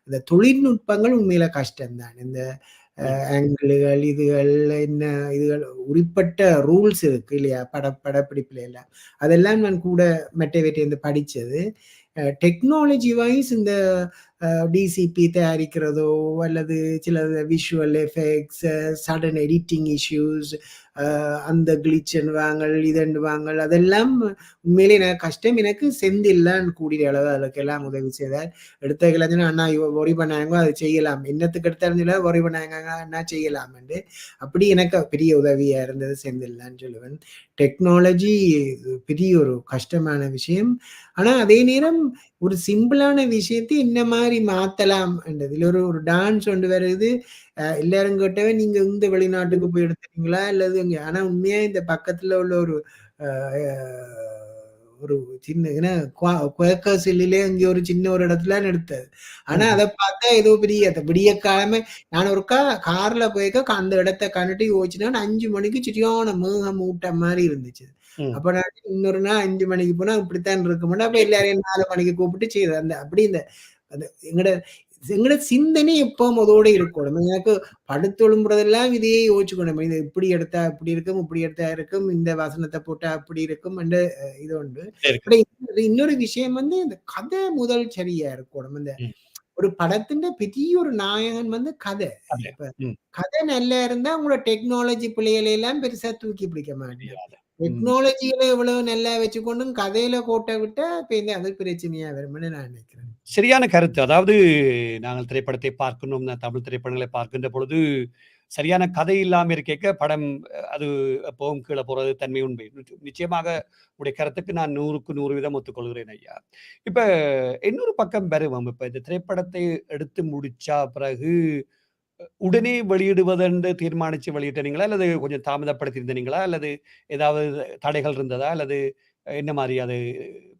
இந்த தொழில்நுட்பங்கள் உண்மையில கஷ்டம்தான். இந்த ஆங்கிள்கள் என்ன இதுகள் உரிப்பட்ட ரூல்ஸ் இருக்கு இல்லையா, படப்பிடிப்புல எல்லாம் அதெல்லாம் நான் கூட மெட்டவேட்டிருந்து படிச்சது. டெக்னாலஜி வைஸ் இந்த டிசிபி தயாரிக்கிறதோ அல்லது சில visual effects, sudden editing issues, அந்த கிளிச்சுவாங்கள் இதண்டுவாங்கள் அதெல்லாம் உண்மையிலே எனக்கு கஷ்டம். எனக்கு செந்தில்லான் கூடிய அளவு அதுக்கெல்லாம் உதவி செய்தார். எடுத்த கிளஞ்சுனா அண்ணா ஒரி பண்ணாங்க அது செய்யலாம், என்னத்துக்கு எடுத்தாருன்னு ஒரி பண்ணாங்க அண்ணா செய்யலாம் என்று அப்படி எனக்கு பெரிய உதவியா இருந்தது செந்தில்லான்னு சொல்லுவேன். டெக்னாலஜி பெரிய ஒரு கஷ்டமான விஷயம். ஆனா அதே நேரம் ஒரு சிம்பிளான விஷயத்தை இந்த மாதிரி மாத்தலாம் என்றது. இதுல ஒரு டான்ஸ் ஒன்று வருது, எல்லாரும் கேட்டவே நீங்க இந்த வெளிநாட்டுக்கு போய் எடுத்துட்டீங்களா அல்லது இங்க. ஆனா உண்மையா இந்த பக்கத்துல உள்ள ஒரு ஒரு சின்ன ஏன்னா குவக்கசிலே இங்க ஒரு சின்ன ஒரு இடத்துல எடுத்தது. ஆனா அதை பார்த்தா ஏதோ பெரிய விடிய கிழமை நான் ஒருக்கா கார்ல போய்க்க அந்த இடத்த கண்டுட்டு யோசிச்சுனா 5 மணிக்கு சரியான மேகம் மூட்டம் மாதிரி இருந்துச்சு. அப்ப நான் இன்னொரு நாள் 5 மணிக்கு போனா இப்படித்தான் இருக்க மாட்டேன். அப்ப எல்லாரையும் 4 மணிக்கு கூப்பிட்டு செய்யுது அந்த அப்படி இந்த எங்கட சிந்தனை எப்பவும் அதோட இருக்கணும். எனக்கு படுத்தொழும்புறதெல்லாம் இதையே யோசிச்சுக்கணும். இது இப்படி எடுத்தா இப்படி இருக்கும், இப்படி எடுத்தா இருக்கும், இந்த வசனத்தை போட்டா அப்படி இருக்கும் என்ற இது உண்டு. இன்னொரு விஷயம் இந்த கதை முதல் சரியா இருக்கணும். இந்த ஒரு படத்தின் பெரிய ஒரு நாயகன் கதை. இப்ப கதை நல்லா இருந்தா உங்களோட டெக்னாலஜி பிள்ளைகளை எல்லாம் பெருசா தூக்கி பிடிக்க மாட்டேன். டெக்னாலஜியில இவ்வளவு நல்லா வச்சுக்கொண்டும் கதையில கோட்டை விட்டா அது பிரச்சனையா வரும்னு நான் நினைக்கிறேன். சரியான கருத்து. அதாவது நாங்கள் திரைப்படத்தை பார்க்கணும், தமிழ் திரைப்படங்களை பார்க்கின்ற பொழுது சரியான கதை இல்லாம இருக்க படம் அது எப்பவும் கீழே போறது தன்மை உண்மை. நிச்சயமாக உடைய கருத்துக்கு நான் 100க்கு 100% ஒத்துக்கொள்கிறேன் ஐயா. இப்ப இன்னொரு பக்கம் வருவோம். இப்ப இந்த திரைப்படத்தை எடுத்து முடிச்சா பிறகு உடனே வெளியிடுவதென்று தீர்மானிச்சு வெளியிட்டீங்களா? அல்லது கொஞ்சம் தாமதப்படுத்தியிருந்தீங்களா? அல்லது ஏதாவது தடைகள் இருந்ததா? அல்லது என்ன மாரி அது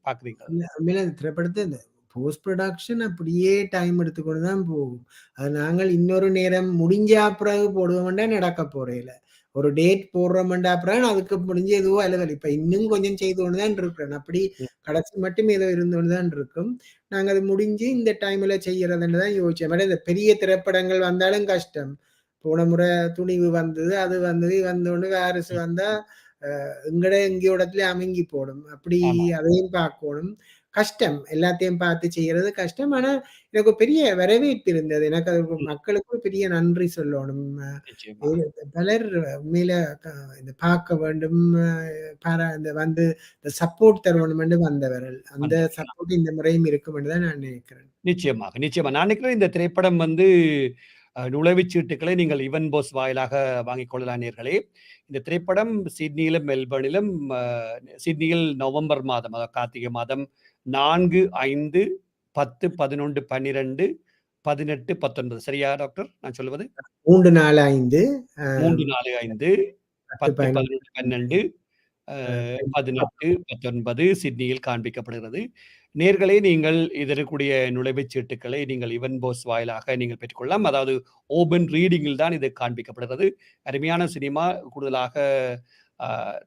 பார்க்குறீங்க? உண்மையில அந்த திரைப்படத்தை இந்த போஸ்ட் ப்ரொடக்ஷன் அப்படியே டைம் எடுத்துக்கொண்டு தான் போகும். அது நாங்கள் இன்னொரு நேரம் முடிஞ்சா பிறகு போடுவோம்னா நடக்க போறேல. ஒரு டேட் போடுறோம்டா பிறகு அதுக்கு முடிஞ்சு எதுவோ அலுவல். இப்ப இன்னும் கொஞ்சம் செய்து கொண்டு தான் இருக்கிறேன். அப்படி கடைசி மட்டும் ஏதோ இருந்து கொண்டு தான் இருக்கும். நாங்க அது முடிஞ்சு இந்த டைம்ல செய்யறதுன்னு தான் யோசிச்சோம். இந்த பெரிய திரைப்படங்கள் வந்தாலும் கஷ்டம். போன முறை துணிவு வந்தது, அது வந்தது, வந்தோன்னு வாரிசு வந்தா எங்கேயோ இடத்துல அமுங்கி போடும். அப்படி அதையும் பார்க்கணும். கஷ்டம். எல்லாத்தையும் பார்த்து செய்யறது கஷ்டம். ஆனா எனக்கு பெரிய வரவேற்பு இருந்தது. எனக்கு அது மக்களுக்கும் பெரிய நன்றி சொல்லணும். பலர் உண்மையில இந்த பார்க்க வேண்டும், இந்த சப்போர்ட் தருவணும் என்று வந்தவர்கள். அந்த சப்போர்ட் இந்த முறையும் இருக்கும் என்று தான் நான் நினைக்கிறேன். நிச்சயமாக, நிச்சயமா. நான் நினைக்கிறேன் இந்த திரைப்படம் நுழைவுச்சீட்டுகளை நீங்கள் ஈவன் போஸ் வாயிலாக வாங்கிக் கொள்ளலாம் நேயர்களே. இந்த திரைப்படம் சிட்னியிலும், மெல்பர்னிலும் சிட்னியில் நவம்பர் மாதம், அதாவது கார்த்திகை மாதம் 4, 5, 10, 11, 12 18, 19 சரியா டாக்டர் நான் சொல்லுவது? 3, 4, 5 3, 4, 5, 10, 10, 11, 12, 11 18, 19 சிட்னியில் காண்பிக்கப்படுகிறது. நேயர்களே நீங்கள் இதற்குரிய நுழைவுச் சீட்டுக்களை நீங்கள் இவன்போஸ் வாயிலாக நீங்கள் பெற்றுக்கொள்ளலாம். அதாவது ஓபன் ரீடிங்கில் தான் இது காண்பிக்கப்படுகிறது. அருமையான சினிமா கூடுதலாக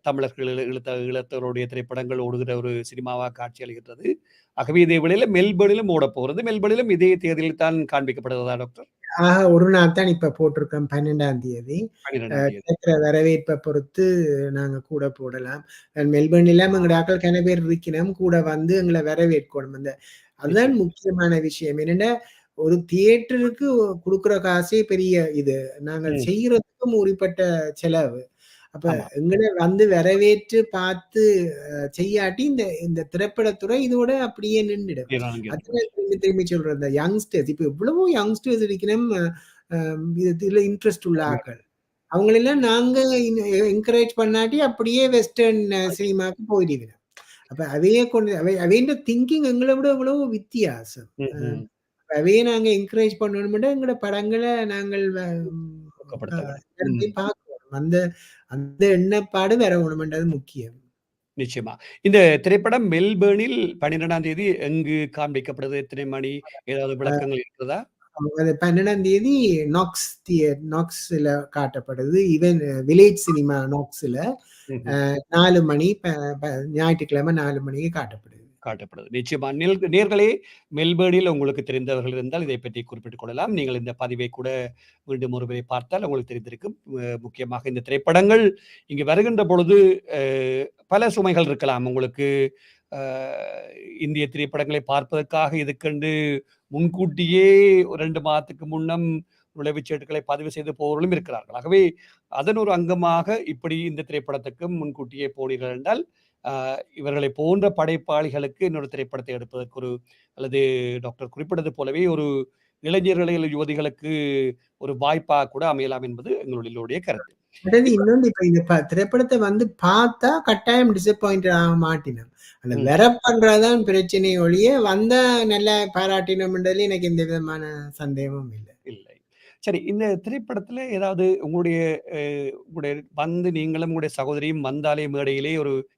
தமிழர்கள் ஈழத்தவருடைய திரைப்படங்கள் ஓடுகிற ஒரு சினிமாவாக காட்சியளிக்கின்றது. ஆகவே இதே வேளையில மெல்பர்னிலும் ஓடப்போகிறது. மெல்பர்னிலும் இதே தேதியில் தான் காண்பிக்கப்படுகிறதா டாக்டர்? ஒரு நாள் தான் இப்ப போட்டிருக்கோம் 12ஆம் தேதி. 12ஆம் தேதி. கிடைக்கிற வரவேற்பை பொறுத்து நாங்க கூட போடலாம். மெல்பர்ன்ல எங்கட ஆட்கள் கன பேர் இருக்கிறோம். கூட வந்து எங்கள வரவேற்கணும். அதுதான் நிச்சயம். முக்கியமான விஷயம். என்னன்னா, ஒரு தியேட்டருக்கு குடுக்குற காசே பெரிய இது. நாங்கள் ம். செய்யறதுக்கும் உரிப்பட்ட செலவு. அப்ப ஆமா. எங்கள வந்து வரவேற்று பார்த்து செய்யாட்டி இந்த இந்த திரைப்படத்துறை இதோட அப்படியே நின்றுடும். அதுதான் திரும்பி திரும்பி சொல்றேன். இந்த யங்ஸ்டர்ஸ் இப்ப எவ்வளவோ யங்ஸ்டர்ஸ் இருக்கணும் இதுல இன்ட்ரெஸ்ட் உள்ள ஆக்கள். அவங்களெல்லாம் நாங்க என்கரேஜ் பண்ணாட்டி அப்படியே வெஸ்டர்ன் சினிமாக்கு போயிடுவிடும். அப்ப அவையே கொண்டு அவையின் திங்கிங் எங்களை விட எவ்வளவோ வித்தியாசம். ம்ஹ்ம். அவையே நாங்க என்கரேஜ் பண்ணணும்னா எங்களோட படங்களை நாங்கள் ஊக்கப்படுத்த வேண்டும். எல்லாத்தையும் பார்க்கணும். அந்த அந்த எண்ணப்பாடு வரணும்ன்றது முக்கியம். நிச்சயமா. இந்த திரைப்படம் மெல்பர்னில் 12ஆம் தேதி எங்கு காண்பிக்கப்படுது? எத்தனை மணி? ஏதாவது விளக்கங்கள் இருக்கிறதா? அது 12ஆம் தேதி நாக்ஸ்ல காட்டப்படுது. ஈவன் வில்லேஜ் சினிமா நாக்ஸ்ல ம்ஹ்ம். 4 மணி ஞாயிற்றுக்கிழமை 4 மணிக்கு காட்டப்படுது. காட்டப்படுது. நிச்சயமா. நேயர்களே மெல்பர்னில் உங்களுக்கு தெரிந்தவர்கள் இருந்தால் இதைப் பற்றி குறிப்பிட்டுக் கொள்ளலாம். நீங்கள் இந்த பதிவை கூட மீண்டும் ஒருமுறை பார்த்தால் உங்களுக்கு தெரிந்திருக்கும். முக்கியமாக இந்த திரைப்படங்கள் இங்கு வருகின்ற பொழுது பல சுமைகள் இருக்கலாம். உங்களுக்கு இந்திய திரைப்படங்களை பார்ப்பதற்காக இதுக்கென்று முன்கூட்டியே 2 மாதத்துக்கு முன்னம் நுழைவுச்சீட்டுகளை பதிவு செய்து போவர்களும் இருக்கிறார்கள். ஆகவே அதன் ஒரு அங்கமாக இப்படி இந்த திரைப்படத்துக்கும் முன்கூட்டியே போனீர்கள் என்றால் இவர்களை போன்ற படைப்பாளிகளுக்கு இன்னொரு திரைப்படத்தை எடுப்பதற்கு அல்லது டாக்டர் குறிப்பிட்டது போலவே ஒரு இளைஞர்களை யுவதிகளுக்கு ஒரு வாய்ப்பாக கூட அமையலாம் என்பது எங்களுடைய கருத்து. அதாவது இன்னொன்று இப்ப இந்த திரைப்படத்தை வந்து பார்த்தா கட்டாயம் டிசப்பாயிண்ட் ஆக மாட்டினோம். அந்த வெற பண்றதான் பிரச்சனை ஒழிய வந்தா நல்லா பாராட்டினோம்ன்றதுல எனக்கு எந்த விதமான சந்தேகமும் இல்லை. சரி, இந்த திரைப்படத்துல ஏதாவது உங்களுடைய வந்து நீங்களும் உங்களுடைய சகோதரியும் வந்தாலே மேடையிலே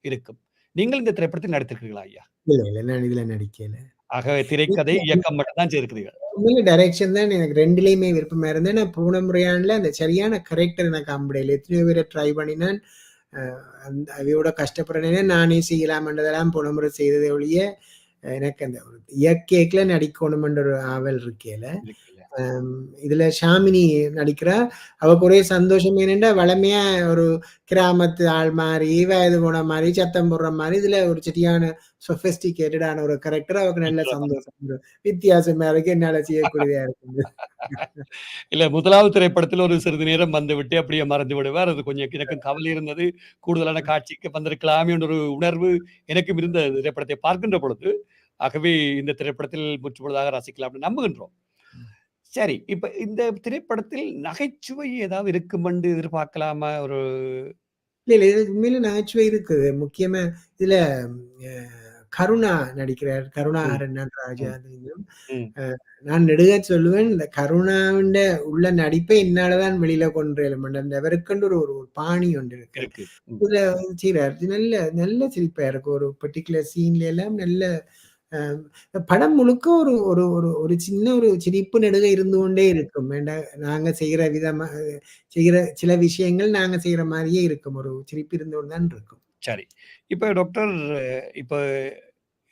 இருக்கும். நீங்கள் இந்த திரைப்படத்தில் நடித்திருக்கிறீர்களா ஐயா? இல்ல நான் இதுல நடிக்கல. ஆக திரைக்கதை, இயக்கம் மட்டும் தான் செய்திருக்கிறீர்கள். டைரக்ஷன் தான் எனக்கு 2லயுமே விருப்பமா இருந்தேன். நான் போன முறையாண்டுல அந்த சரியான கரெக்டர் எனக்கு அம்படையில எத்தனையோ பேரை ட்ரை பண்ணினான். அந்த அவையோட கஷ்டப்படுறேன் நானே செய்யலாம்ன்றதெல்லாம் போன முறை செய்ததை ஒழிய எனக்கு அந்த இயற்கைக்குள்ள நடிக்கணும்ன்ற ஒரு ஆவல் இருக்கேல. இதுல ஷாமினி நடிக்கிறா. அவக்கு ஒரே சந்தோஷம் என்னென்னா வளமையா ஒரு கிராமத்து ஆள் மாதிரி வயது போன மாதிரி சத்தம் போடுற மாதிரி இதுல ஒரு சரியான சொபிஸ்டிகேட்டடான ஒரு கேரக்டர். அவக்கு நல்ல சந்தோஷம் வித்தியாசமா இருக்கு. என்னால செய்யக்கூடியதா இருக்குது. இல்ல முதலாவது திரைப்படத்தில் ஒரு சிறிது நேரம் வந்துவிட்டு அப்படியே மறந்து விடுவார். அது கொஞ்சம் எனக்கு கவலை இருந்தது. கூடுதலான காட்சிக்கு வந்திருக்கலாமே என்ற ஒரு உணர்வு எனக்கும் இருந்த திரைப்படத்தை பார்க்கின்ற பொழுது. ஆகவே இந்த திரைப்படத்தில் முற்றுமுழுதாக ரசிக்கலாம் நம்புகின்றோம். சரி, இப்ப இந்த திரைப்படத்தில் நகைச்சுவை ஏதாவது இருக்கும் என்று எதிர்பார்க்கலாமா? இல்ல உண்மையில நகைச்சுவை இருக்குது. முக்கியமா இதுல கருணா நடிக்கிறார். கருணாகரன் ராஜா. நான் நெடுக சொல்லுவேன் இந்த கருணாவின் உள்ள நடிப்பை என்னாலதான் வெளியில கொண்டு அந்த அவருக்குன்னு ஒரு பாணி ஒன்று இருக்கு. இதுல செய்றார். நல்ல நல்ல சிரிப்பா இருக்கு. ஒரு பர்டிகுலர் சீன்ல எல்லாம் நல்ல படம் முழுக்க ஒரு ஒரு ஒரு ஒரு சின்ன ஒரு சிரிப்பு நெடுக இருந்து கொண்டே இருக்கும். நாங்க செய்யற விதமா செய்யற சில விஷயங்கள் நாங்க செய்யற மாதிரியே இருக்கும். ஒரு சிரிப்பு இருந்து கொண்டு தான் இருக்கும். சரி. இப்ப டாக்டர் இப்ப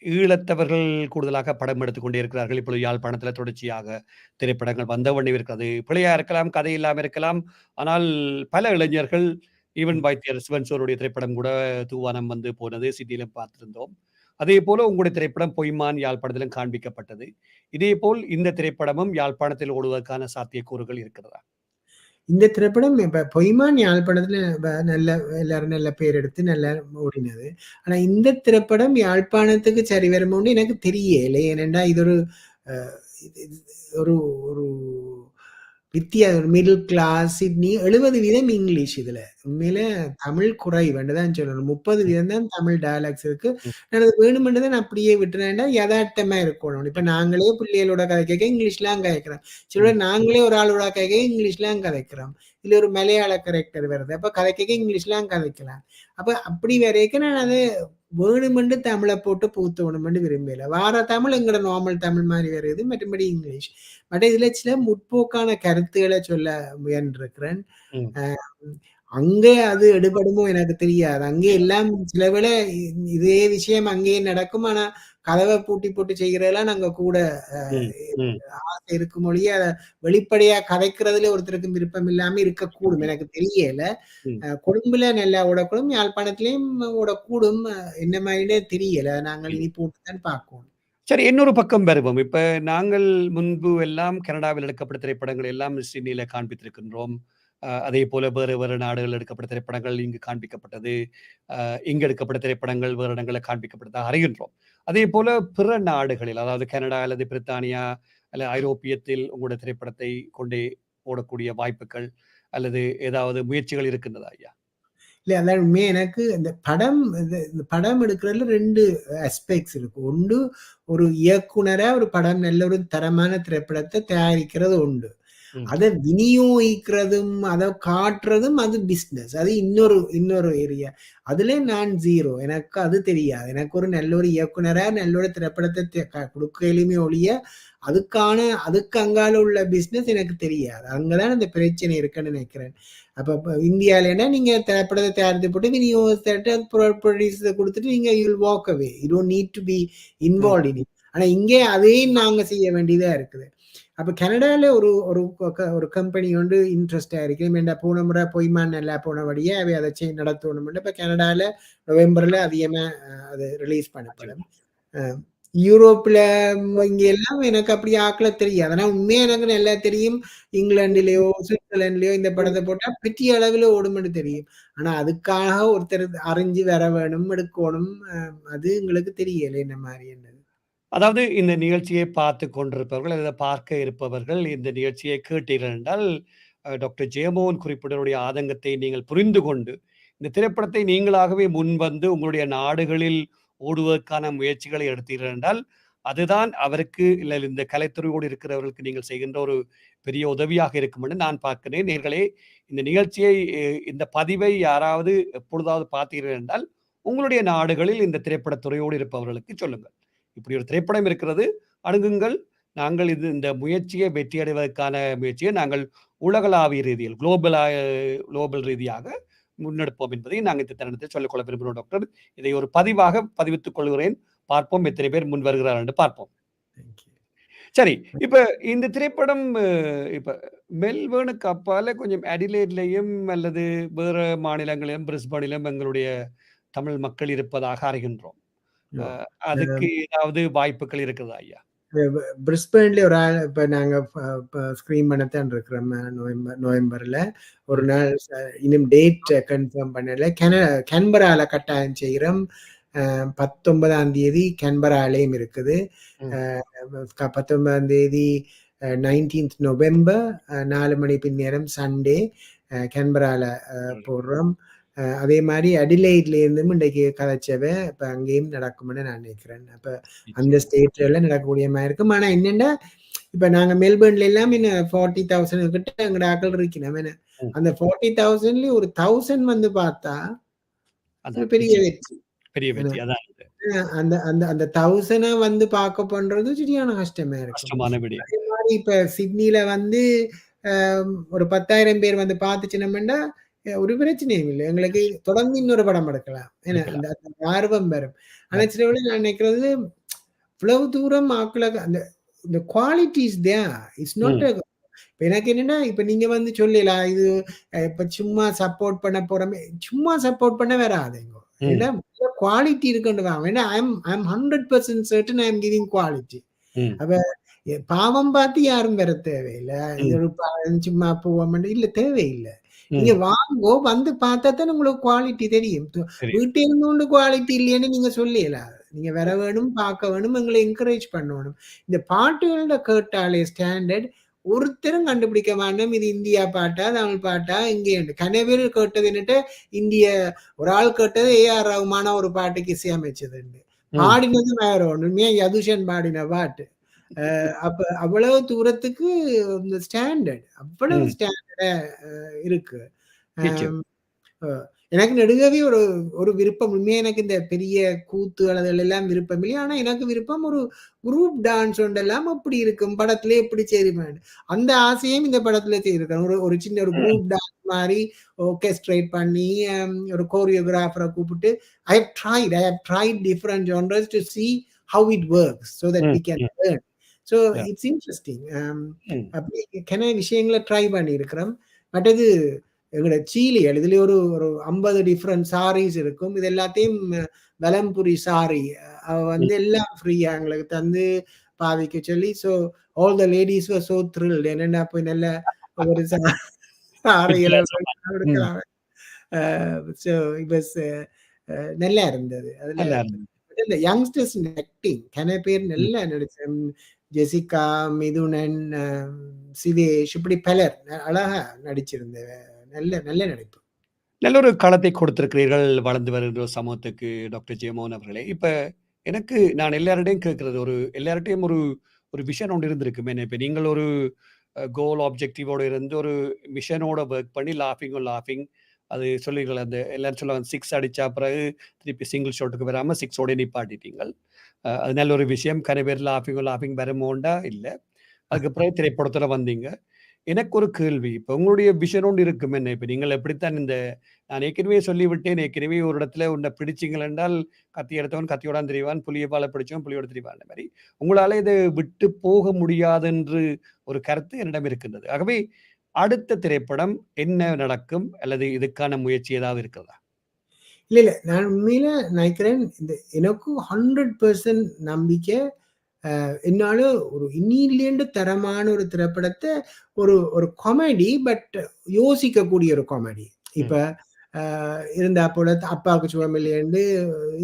ஈழத்தவர்கள் கூடுதலாக படம் எடுத்துக்கொண்டே இருக்கிறார்கள். இப்பொழுது யாழ்ப்பாணத்துல தொடர்ச்சியாக திரைப்படங்கள் வந்த வண்ணம் இருக்கிறது. பிழையா இருக்கலாம், கதை இல்லாம இருக்கலாம். ஆனால் பல இளைஞர்கள் ஈவன் வைத்தியர் சிவன் சோருடைய திரைப்படம் கூட தூவானம் வந்து போனது. சிட்டியிலும் பார்த்திருந்தோம். அதே போல உங்களுடைய திரைப்படம் பொய்மான் யாழ்ப்பாணத்திலும் காண்பிக்கப்பட்டது. இதே போல் இந்த திரைப்படமும் யாழ்ப்பாணத்தில் ஓடுவதற்கான சாத்தியக்கூறுகள் இருக்கிறதா? இந்த திரைப்படம் இப்ப பொய்மான் யாழ்ப்பாணத்துல நல்ல எல்லாரும் நல்ல பேர் எடுத்து நல்லா ஓடினது. ஆனா இந்த திரைப்படம் யாழ்ப்பாணத்துக்கு சரி வருமோன்னு எனக்கு தெரியல. ஏனென்றா இது ஒரு ஒரு ஒரு மிடில் கிளாஸ் சிட்னி 70% இங்கிலீஷ் இதுல. உண்மையில தமிழ் குறைவுன்னு தான் சொல்லணும். 30% தான் தமிழ் டயலாக்ஸ் இருக்கு. ம், நான் அது வேணுமென்று தான் அப்படியே விட்டுறேன்டா யதார்த்தமா இருக்கணும். இப்ப நாங்களே பிள்ளைகளோட கதைக்க இங்கிலீஷ்லாம் கதைக்கிறோம். சில ம், நாங்களே ஒரு ஆளோட கதைக்க இங்கிலீஷ்லாம் கதைக்கிறோம். இதுல ஒரு மலையாள கேரக்டர் வருது. அப்ப கதைக்க இங்கிலீஷ்லாம் கதைக்கலாம். அப்ப அப்படி வரைக்கும் நான் அது வேணுமென்று தமிழ போட்டு பூத்தோணுமென்று விரும்பல. வார தமிழ் எங்கட நார்மல் தமிழ் மாரி வருது. மற்றபடி இங்கிலீஷ். பட் இதுல சில முற்போக்கான கருத்துக்களை சொல்ல முயன்றிருக்கிறேன். ம். அ அங்கே அது எடுபடுமோ எனக்கு தெரியாது. அங்கே எல்லாம் சில வேளை இதே விஷயம் அங்கேயே நடக்கும். ஆனா கதவ பூட்டி போட்டு செய்கிறதெல்லாம் நாங்க கூட ம், ம், ஆசை இருக்கும் ஒழிய, அத வெளிப்படையா கதைக்கிறதுல ஒருத்தருக்கும் விருப்பம் இல்லாம இருக்கக்கூடும். எனக்கு தெரியல. ம். கொழும்புல நல்லா ஓடக்கூடும். யாழ்ப்பாணத்திலயும் ஓடக்கூடும். என்ன மாரின்னே தெரியல. நாங்கள் இனி போட்டு தான் பார்க்கணும். சரி, இன்னொரு பக்கம் வருவோம். இப்ப நாங்கள் முன்பு எல்லாம் கனடாவில் எடுக்கப்பட்ட திரைப்படங்கள் எல்லாம் சிட்னியில காண்பித்திருக்கின்றோம். அதேபோல வேறு வேறு நாடுகளில் எடுக்கப்பட்ட திரைப்படங்கள் இங்கு காண்பிக்கப்பட்டது. இங்கு எடுக்கப்பட்ட திரைப்படங்கள் வேறு இடங்கள்ல காண்பிக்கப்பட்டதாக அறிகின்றோம். அதேபோல பிற நாடுகளில், அதாவது கனடா அல்லது பிரித்தானியா அல்லது ஐரோப்பியத்தில் உங்களுடைய திரைப்படத்தை கொண்டே ஓடக்கூடிய வாய்ப்புகள் அல்லது ஏதாவது முயற்சிகள் இருக்கின்றதா ஐயா? இல்ல அதான் உண்மையா எனக்கு இந்த படம் எடுக்கிறதுல 2 அஸ்பெக்ட்ஸ் இருக்கு. ஒன்று ஒரு இயக்குனரா ஒரு படம் நல்ல ஒரு தரமான திரைப்படத்த தயாரிக்கிறது உண்டு. ம், அத விநியோகிக்கிறதும், அத காட்டுறதும் அது பிசினஸ். அது இன்னொரு ஏரியா. அதுல நான் 0. எனக்கு அது தெரியாது. எனக்கு ஒரு நல்ல ஒரு இயக்குனரா நல்ல ஒரு திரைப்படத்த குடுக்கையிலுமே ஒழிய, அதுக்கு அங்கால உள்ள பிசினஸ் எனக்கு தெரியாது. அங்கதான் அந்த பிரச்சனை இருக்குன்னு நினைக்கிறேன். அப்ப இந்தியாலன்னா நீங்க திரைப்படத்த தயாரித்து போட்டு விநியோகஸ்தர்ட்ட ப்ரொடியூசர் குடுத்துட்டு நீங்க you will walk away. You don't need to be um, involved in it. ஆனா இங்கே அதையும் நாங்க செய்ய வேண்டியதா இருக்குது. அப்ப கனடால ஒரு ஒரு ஒரு கம்பெனி வந்து இன்ட்ரெஸ்டா இருக்கு. ஏன்டா போன முறை பொய்மான் நல்லா போனபடியே அவை அதை நடத்தணும்னு இப்ப கனடால நவம்பர்ல அதிகமா அது ரிலீஸ் பண்ணப்படும். யூரோப்ல இங்க எல்லாம் எனக்கு அப்படி ஆக்கல தெரியாது. ஆனா உண்மையா எனக்கு நல்லா தெரியும். இங்கிலாந்துலயோ, சுவிட்சர்லாந்துலயோ இந்த படத்த போட்டா பெரிய அளவுல ஓடும்னு தெரியும். ஆனா அதுக்காக ஒருத்தர் அறிஞ்சு வர வேணும், எடுக்கணும். அது எங்களுக்கு தெரியல என்ன மாரி என்னது. அதாவது இந்த நிகழ்ச்சியை பார்த்துக் கொண்டிருப்பவர்கள் அல்லது பார்க்க இருப்பவர்கள் இந்த நிகழ்ச்சியை கேட்டீர்கள் என்றால், டாக்டர் ஜெயமோகன் குறிப்பிட்டவருடைய ஆதங்கத்தை நீங்கள் புரிந்து கொண்டு, இந்த திரைப்படத்தை நீங்களாகவே முன்வந்து உங்களுடைய நாடுகளில் ஓடுவதற்கான முயற்சிகளை எடுத்தீர்கள் என்றால், அதுதான் அவருக்கு இல்ல இந்த கலைத்துறையோடு இருக்கிறவர்களுக்கு நீங்கள் செய்கின்ற ஒரு பெரிய உதவியாக இருக்கும் என்று நான் பார்க்கிறேன். நேயர்களே, இந்த நிகழ்ச்சியை இந்த பதிவை யாராவது எப்பொழுதாவது பார்த்தீர்கள் என்றால், உங்களுடைய நாடுகளில் இந்த திரைப்படத் துறையோடு இருப்பவர்களுக்கு சொல்லுங்கள். இப்படி ஒரு திரைப்படம் இருக்கிறது. அணுகுங்கள். நாங்கள் இந்த முயற்சியை வெற்றி அடைவதற்கான முயற்சியை நாங்கள் உலகளாவிய ரீதியில் குளோபல் ரீதியாக முன்னெடுப்போம் என்பதை நாங்கள் இந்த தருணத்தில் சொல்லிக்கொள்ள விரும்புகிறோம் டாக்டர். இதை ஒரு பதிவாக பதிவித்துக் கொள்கிறேன். பார்ப்போம் எத்தனை பேர் முன் வருகிறார்கள் என்று பார்ப்போம். Thank you. சரி. இப்ப இந்த திரைப்படம் இப்ப மெல்பர்னுக்கு அப்பால கொஞ்சம் அடிலேட்லயும் அல்லது வேற மாநிலங்களிலும் பிரிஸ்பனிலும் எங்களுடைய தமிழ் மக்கள் இருப்பதாக அறிகின்றோம். அ யோ. அதுக்கு ஏதாவது வாய்ப்புகள் இருக்குதா ஐயா? பிரிஸ்பேன்ல ஒரு ஆள் இப்ப நாங்க ஸ்கிரீன் பண்ணத்தான் இருக்கிறோம் நவம்பர்ல. ஒரு ம், நாள் இன்னும் டேட் கன்ஃபார்ம் பண்ணல. கேன்பரால கட்டாயம் செய்கிறோம். 19ஆம் தேதி கேன்பராலயும் இருக்குது. ம். 19ஆம் தேதி 19th நவம்பர் 4 மணி பின்னேரம் சண்டே கேன்பரால போடுறோம். அதே மாரி அடிலைட்ல இருந்தும் இன்றைக்கு கதைச்சவ இப்ப அங்கேயும் நடக்கும்னு நான் நினைக்கிறேன். அப்ப அந்த நிச்சயமா. ஸ்டேட்ல எல்லாம் நடக்கக்கூடிய மாதிரி இருக்கும். ஆனா என்னன்னா, இப்ப நாங்க மெல்பர்ன்ல எல்லாம் இன்னும் 40,000 கிட்ட எங்கட ஆட்கள் இருக்கணும். என்ன ம். அந்த 40,000ல ஒரு 1000 வந்து பார்த்தா, ஒரு அதான் பெரிய நிச்சயம். வெற்றி. பெரிய ஏன்னா, வெற்றி. அதான் இது. அந்த அந்த அந்த 1000 வந்து பார்க்க பண்றது சரியான கஷ்டமா இருக்கும். கஷ்டமான விடயம். அதே மாரி இப்ப சிட்னில வந்து அ ஒரு 10,000 பேர் வந்து பார்த்துச்சுனோம்னா, ஒரு பிரச்சனையும் இல்ல. எங்களுக்கு தொடர்ந்து இன்னொரு படம் எடுக்கலாம். ஏன்னா அந்த எடுக்கலாம். அந்த ஆர்வம் வரும். ஆனா வரும். சில வேளை நான் நினைக்கிறது, இவ்வளவு தூரம் ஆட்கள அந்த இந்த quality is there. It's not um, இப்ப எனக்கு என்னன்னா, இப்ப நீங்க வந்து சொல்லலாம், இது இப்ப சும்மா சப்போர்ட் பண்ண போறோமே, சும்மா சப்போர்ட் பண்ண வராதுங்க. ம், ஏன்னா குவாலிட்டி இருக்குன்னு வாங்க. ஏன்னா ஐ அம் 100% சர்டன் ஐ அம் கிவிங் குவாலிட்டி. ம், அப்ப பாவம் பார்த்து யாரும் வர தேவையில்ல. இது ம். ஒரு சும்மா போவோம்ன்னு இல்ல தேவையில்ல. நீங்க ம். வாங்கோ, வந்து பார்த்தா தானே உங்களுக்கு குவாலிட்டி தெரியும். தெரியும். வீட்ல இருந்தோண்டு குவாலிட்டி இல்லைன்னு நீங்க சொல்லலாம். நீங்க வர வேணும், பார்க்க வேணும், எங்கள என்கரேஜ் பண்ணணும். இந்த பாட்டுகள கேட்டாலே ஸ்டாண்டர்ட் ஒருத்தரும் கண்டுபிடிக்க மாட்டோம் இது இந்தியா பாட்டா தமிழ் பாட்டா இங்கே கனவேர் கேட்டது என்னட்டு இந்திய ஒரு ஆள் கேட்டது ஏஆர் ரகுமான ஒரு பாட்டுக்கு இசையமைச்சது பாடினது வேற ஒண்ணுமே யதுஷன் பாடின பாட்டு அப்ப அவ்வளவு தூரத்துக்கு இந்த ஸ்டாண்டர்ட் அவ்வளவு ஸ்டாண்டர்டா இருக்கு. எனக்கு நெடுகவே ஒரு ஒரு விருப்பம் உண்மையா எனக்கு இந்த பெரிய கூத்து அளவுகள் எல்லாம் விருப்பம் இல்லை. ஆனா எனக்கு விருப்பம் ஒரு குரூப் டான்ஸ் ஒன்றெல்லாம் அப்படி இருக்கும் படத்துல எப்படி செய்யுமான்னு அந்த ஆசையும் இந்த படத்துல செய்திருக்கேன். ஒரு ஒரு சின்ன ஒரு குரூப் டான்ஸ் மாதிரி ஆர்கெஸ்ட்ரேட் பண்ணி ஒரு கோரியோகிராஃபரை கூப்பிட்டு I have tried different genres to see how it works so that we can learn. So it's interesting. அப்படி கன விஷயங்களை ட்ரை பண்ணியிருக்கிறோம். பட் இது எங்களோட சீலியல் இதுல ஒரு ஒரு 50 டிஃப்ரெண்ட் சாரீஸ் இருக்கும். இது எல்லாத்தையும் வலம்புரி சாரி வந்து எல்லாம் ஃப்ரீயா எங்களுக்கு தந்து பாவிக்க சொல்லி so all the ladies were so thrilled என்னென்ன போய் நல்ல ஒரு சாரிகளை கொடுக்குறாங்க. ஸோ இட் வாஸ் நல்லா இருந்தது. அதுல இந்த யங்ஸ்டர்ஸ் ஆக்டிங் கன பேர் நல்லா நடிச்சேன். ஜெசிகா, மிதுனன், சிவேஷ் இப்படி பலர் அழகா நடிச்சிருந்த நல்ல நல்ல நடிப்பு. நல்ல ஒரு களத்தை கொடுத்திருக்கிறீர்கள் வளர்ந்து வருகிற சமூகத்துக்கு டாக்டர் ஜெயமோகன் அவர்களே. இப்ப எனக்கு நான் எல்லாரிடையும் கேட்கறது எல்லார்ட்டையும் ஒரு ஒரு விஷன் ஒன்று இருந்திருக்குமே. இப்ப நீங்கள் ஒரு கோல் ஆப்ஜெக்டிவோட இருந்து ஒரு மிஷனோட ஒர்க் பண்ணி லாஃபிங் அது சொல்லுங்கள் அந்த எல்லாரும் சொல்லுவாங்க 6 அடிச்சா பிறகு திருப்பி சிங்கிள் ஷாட்டுக்கு வராமல் 6ஓட நிப்பாட்டிட்டீங்கள். அது நல்ல ஒரு விஷயம். கனவேர் லாஃபிங் வருமோண்டா இல்லை. அதுக்கப்புறம் திரைப்படத்தில் வந்தீங்க. எனக்கு ஒரு கேள்வி, இப்போ உங்களுடைய விஷன் ஒன்று இருக்கும் என்ன? இப்போ நீங்கள் எப்படித்தான் நான் ஏற்கனவே சொல்லிவிட்டேன், ஏற்கனவே ஒரு இடத்துல உன்னை பிடிச்சிங்கள் என்றால் கத்தி எடுத்தவன் கத்தியோடான் தெரிவான், புலியப்பால பிடிச்சவன் புலியோட தெரிவான். அந்த மாதிரி உங்களால் இதை விட்டு போக முடியாது என்று ஒரு கருத்து என்னிடம் இருக்கின்றது. ஆகவே அடுத்த திரைப்படம் என்ன நடக்கும் அல்லது இதுக்கான முயற்சி ஏதாவது இருக்கிறதா? இல்ல நான் உண்மையில நினைக்கிறேன் எனக்கும் 100% நம்பிக்கை என்னால ஒரு இன்னிலேண்டு தரமான ஒரு திரைப்படத்தை ஒரு ஒரு காமெடி பட் யோசிக்கக்கூடிய ஒரு காமெடி. இப்ப இருந்தா போல அப்பாவுக்கு சுவமில்லேருந்து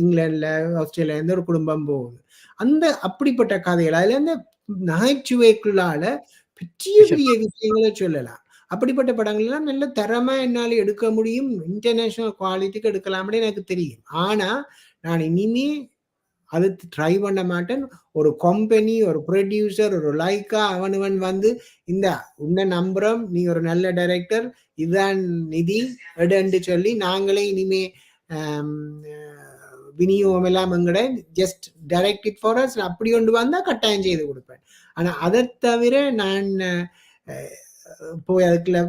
இங்கிலாந்துல ஆஸ்திரேலியா இருந்து ஒரு குடும்பம் போகுது. அந்த அப்படிப்பட்ட கதைகள் அதுல இருந்து நகைச்சுவைக்குள்ளால பெரிய பெரிய விஷயங்களை சொல்லலாம். அப்படிப்பட்ட படங்கள் எல்லாம் நல்ல தரமா என்னால எடுக்க முடியும். இன்டர்நேஷனல் குவாலிட்டிக்கு எடுக்கலாம்னு எனக்கு தெரியும். ஆனா நான் இனிமே அது ட்ரை பண்ண மாட்டேன். ஒரு கம்பெனி, ஒரு ப்ரொடியூசர், ஒரு லைக்கா அவன் வந்து இந்த உன்னை நம்புறோம், நீ ஒரு நல்ல டைரக்டர், இதுதான் நிதி எடுன்னு சொல்லி நாங்களே இனிமே விநியோகம் எல்லாம் எங்கட just direct it for us அப்படி கொண்டு வந்தா கட்டாயம் செய்து கொடுப்பேன். ஆனா அதை தவிர நான் போய் அதுக்குள்ள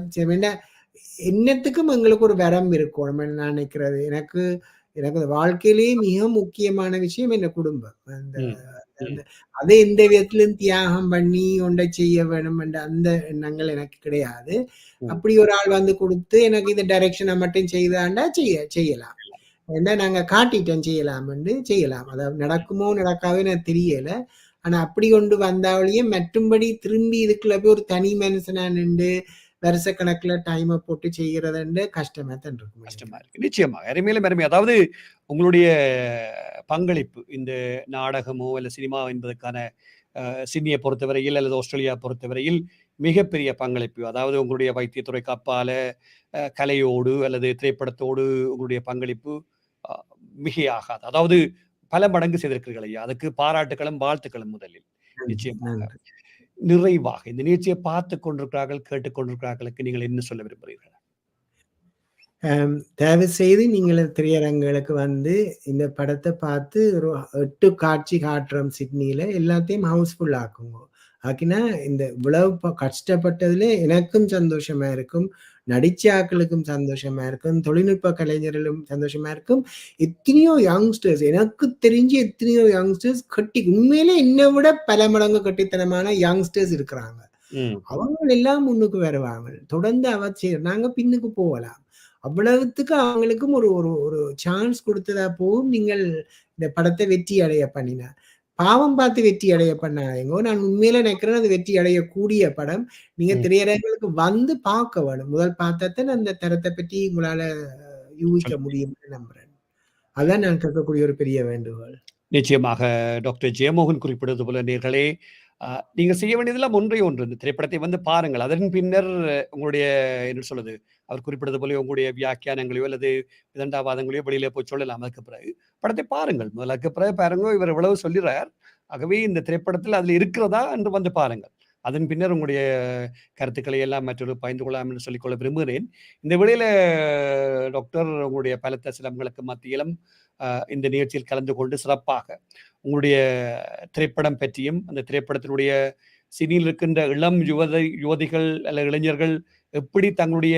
என்னத்துக்கும் எங்களுக்கு ஒரு வரம் இருக்கும் நான் நினைக்கிறது. எனக்கு வாழ்க்கையிலேயே மிக முக்கியமான விஷயம் என்ன குடும்பம். அதை எந்த விதத்திலும் தியாகம் பண்ணி ஒன்றை செய்ய வேணும் என்ற அந்த எண்ணங்கள் எனக்கு கிடையாது. அப்படி ஒரு ஆள் வந்து கொடுத்து எனக்கு இந்த டைரக்ஷனை மட்டும் செய்தாண்டா செய்யலாம். ஏன்னா நாங்க காட்டிட்டோம் செய்யலாம். அதாவது நடக்குமோ நடக்காவே எனக்கு தெரியல. ஆனா அப்படி கொண்டு வந்தாலேயே மற்றும்படி திரும்பி இதுக்குள்ள போய் ஒரு தனி மனுஷனா நின்று வருஷக்கணக்கில் டைமை போட்டு செய்யறதுன்னு கஷ்டமா தான் இருக்கும். கஷ்டமா இருக்கு நிச்சயமா. அருமையிலும் அதாவது உங்களுடைய பங்களிப்பு இந்த நாடகமோ இல்ல சினிமா என்பதற்கான சிட்னியை பொறுத்தவரையில் அல்லது ஆஸ்திரேலியா பொறுத்தவரையில் மிகப்பெரிய பங்களிப்பு. அதாவது உங்களுடைய வைத்தியத்துறைக்கு அப்பால கலையோடு அல்லது திரைப்படத்தோடு உங்களுடைய பங்களிப்பு மிகையாகாது. அதாவது பல மடங்கு செய்திருக்கிறீர்கள் ஐயா. அதுக்கு பாராட்டுகளும் வாழ்த்துக்களும் முதலில். நிச்சயமாக நிறைவாக இந்த நிகழ்ச்சியை பார்த்து கொண்டிருக்கிறார்கள், கேட்டுக்கொண்டிருக்கிறார்களுக்கு நீங்கள் என்ன சொல்ல விரும்புகிறீர்கள்? தயவு செய்து நீங்கள் திரையரங்குகளுக்கு வந்து இந்த படத்தை பார்த்து ஒரு 8 காட்சி காட்டுறோம் சிட்னியில, எல்லாத்தையும் ஹவுஸ்ஃபுல் ஆக்குங்க. ஆக்கினா இந்த இவ்வளவு கஷ்டப்பட்டதுல எனக்கும் சந்தோஷமா இருக்கும், நடிச்ச ஆக்களுக்கும் சந்தோஷமா இருக்கும், தொழில்நுட்ப கலைஞர்களும் சந்தோஷமா இருக்கும். எத்தனையோ யங்ஸ்டர்ஸ் எனக்கு தெரிஞ்சு எத்தனையோ யங்ஸ்டர்ஸ் உண்மையிலே என்னை விட பல மடங்கு கட்டித்தனமான யங்ஸ்டர்ஸ் இருக்கிறாங்க. அவங்க எல்லாம் முன்னுக்கு வருவாங்க. தொடர்ந்து நாங்க பின்னுக்கு போகலாம். அவ்வளவுத்துக்கு அவங்களுக்கும் ஒரு ஒரு சான்ஸ் கொடுத்ததா போகும். நீங்கள் இந்த படத்தை வெற்றி அடைய பண்ணின பாவம் பார்த்து வெற்றி அடைய பண்ணாதீங்க. நான் உண்மையில நினைக்கிறேன் அது வெற்றி அடையக்கூடிய படம். நீங்க திரையரங்குகளுக்கு வந்து பார்க்க வேணும். முதல் பார்த்தா அந்த தரத்தை பற்றி உங்களால யூகிக்க முடியும்னு நம்புறேன். அதான் நான் கேட்கக்கூடிய ஒரு பெரிய வேண்டுகோள். நிச்சயமாக டாக்டர் ஜெயமோகன் குறிப்பிடுவது போல நேர்களே நீங்க செய்ய வேண்டியதெல்லாம் ஒன்றே ஒன்று. இந்த திரைப்படத்தை வந்து பாருங்கள். அதன் பின்னர் உங்களுடைய என்ன சொல்றது? அவர் குறிப்பிட்டது போல உங்களுடைய வியாக்கியானங்களையோ அல்லது விதண்டாவாதங்களையோ வெளியில போய் சொல்லலாம். அதுக்கு பிறகு படத்தை பாருங்கள். முதல்ல அதுக்கு பிறகு பாருங்க. இவர் இவ்வளவு சொல்லிறார். ஆகவே இந்த திரைப்படத்தில் அதில் இருக்கிறதா என்று வந்து பாருங்கள். அதன் பின்னர் உங்களுடைய கருத்துக்களை எல்லாம் மற்றொரு பகிர்ந்து கொள்ளலாம் என்று சொல்லிக்கொள்ள விரும்புகிறேன். இந்த வேளையில டாக்டர் உங்களுடைய பலத்த சிரமங்களுக்கு மத்தியிலும் இந்த நிகழ்ச்சியில் கலந்து கொண்டு சிறப்பாக உங்களுடைய திரைப்படம் பற்றியும் அந்த திரைப்படத்தினுடைய சினியில் இருக்கின்ற இளம் யுவதிகள் அல்ல இளைஞர்கள் எப்படி தங்களுடைய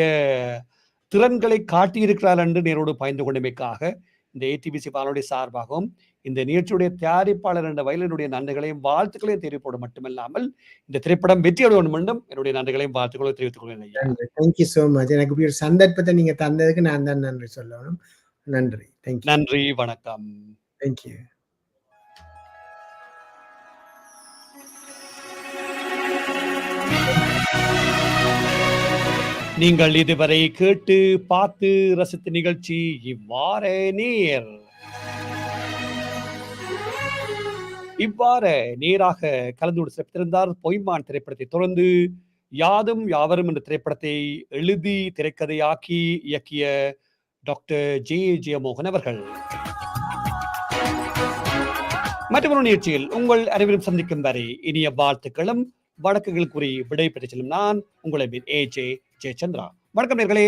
திறன்களை காட்டியிருக்கிறார்கள் என்று நேரோடு பகிர்ந்து கொண்டமைக்காக இந்த ஏடிபிசி வானொலி சார்பாகவும் இந்த நிகழ்ச்சியுடைய தயாரிப்பாளர் என்ற வயலினுடைய நன்றிகளையும் வாழ்த்துக்களையும் தெரிவிப்போடு மட்டுமல்லாமல் இந்த திரைப்படம் வெற்றி அடைய வேண்டும் என்றும் என்னுடைய நன்றிகளையும் வாழ்த்துக்களையும் தெரிவித்துக் கொள்கிறேன். Thank you so much. எனக்கு இப்படி ஒரு சந்தர்ப்பத்தை நீங்க தந்ததுக்கு நான் தான் நன்றி சொல்லணும். நன்றி. தேங்க்யூ. நன்றி, வணக்கம். தேங்க்யூ. நீங்கள் இதுவரை கேட்டு பார்த்து ரசித்த நிகழ்ச்சி இவ்வாறு நேர். இவ்வாறு நேராக கலந்து சிறப்பித்திருந்தார் பொய்மான் திரைப்படத்தை தொடர்ந்து யாதும் யாவரும் என்ற திரைப்படத்தை எழுதி திரைக்கதையாக்கி இயக்கிய டாக்டர் ஜெயமோகன் அவர்கள். மற்றொரு நிகழ்ச்சியில் உங்கள் அனைவரும் சந்திக்கும் வரை இனிய வாழ்த்துக்களும் வணக்கங்கள் கூறி விடை பெற்று செல்லும் நான் உங்களை AJ ஜெயச்சந்திரா. வணக்கம் நேர்களே.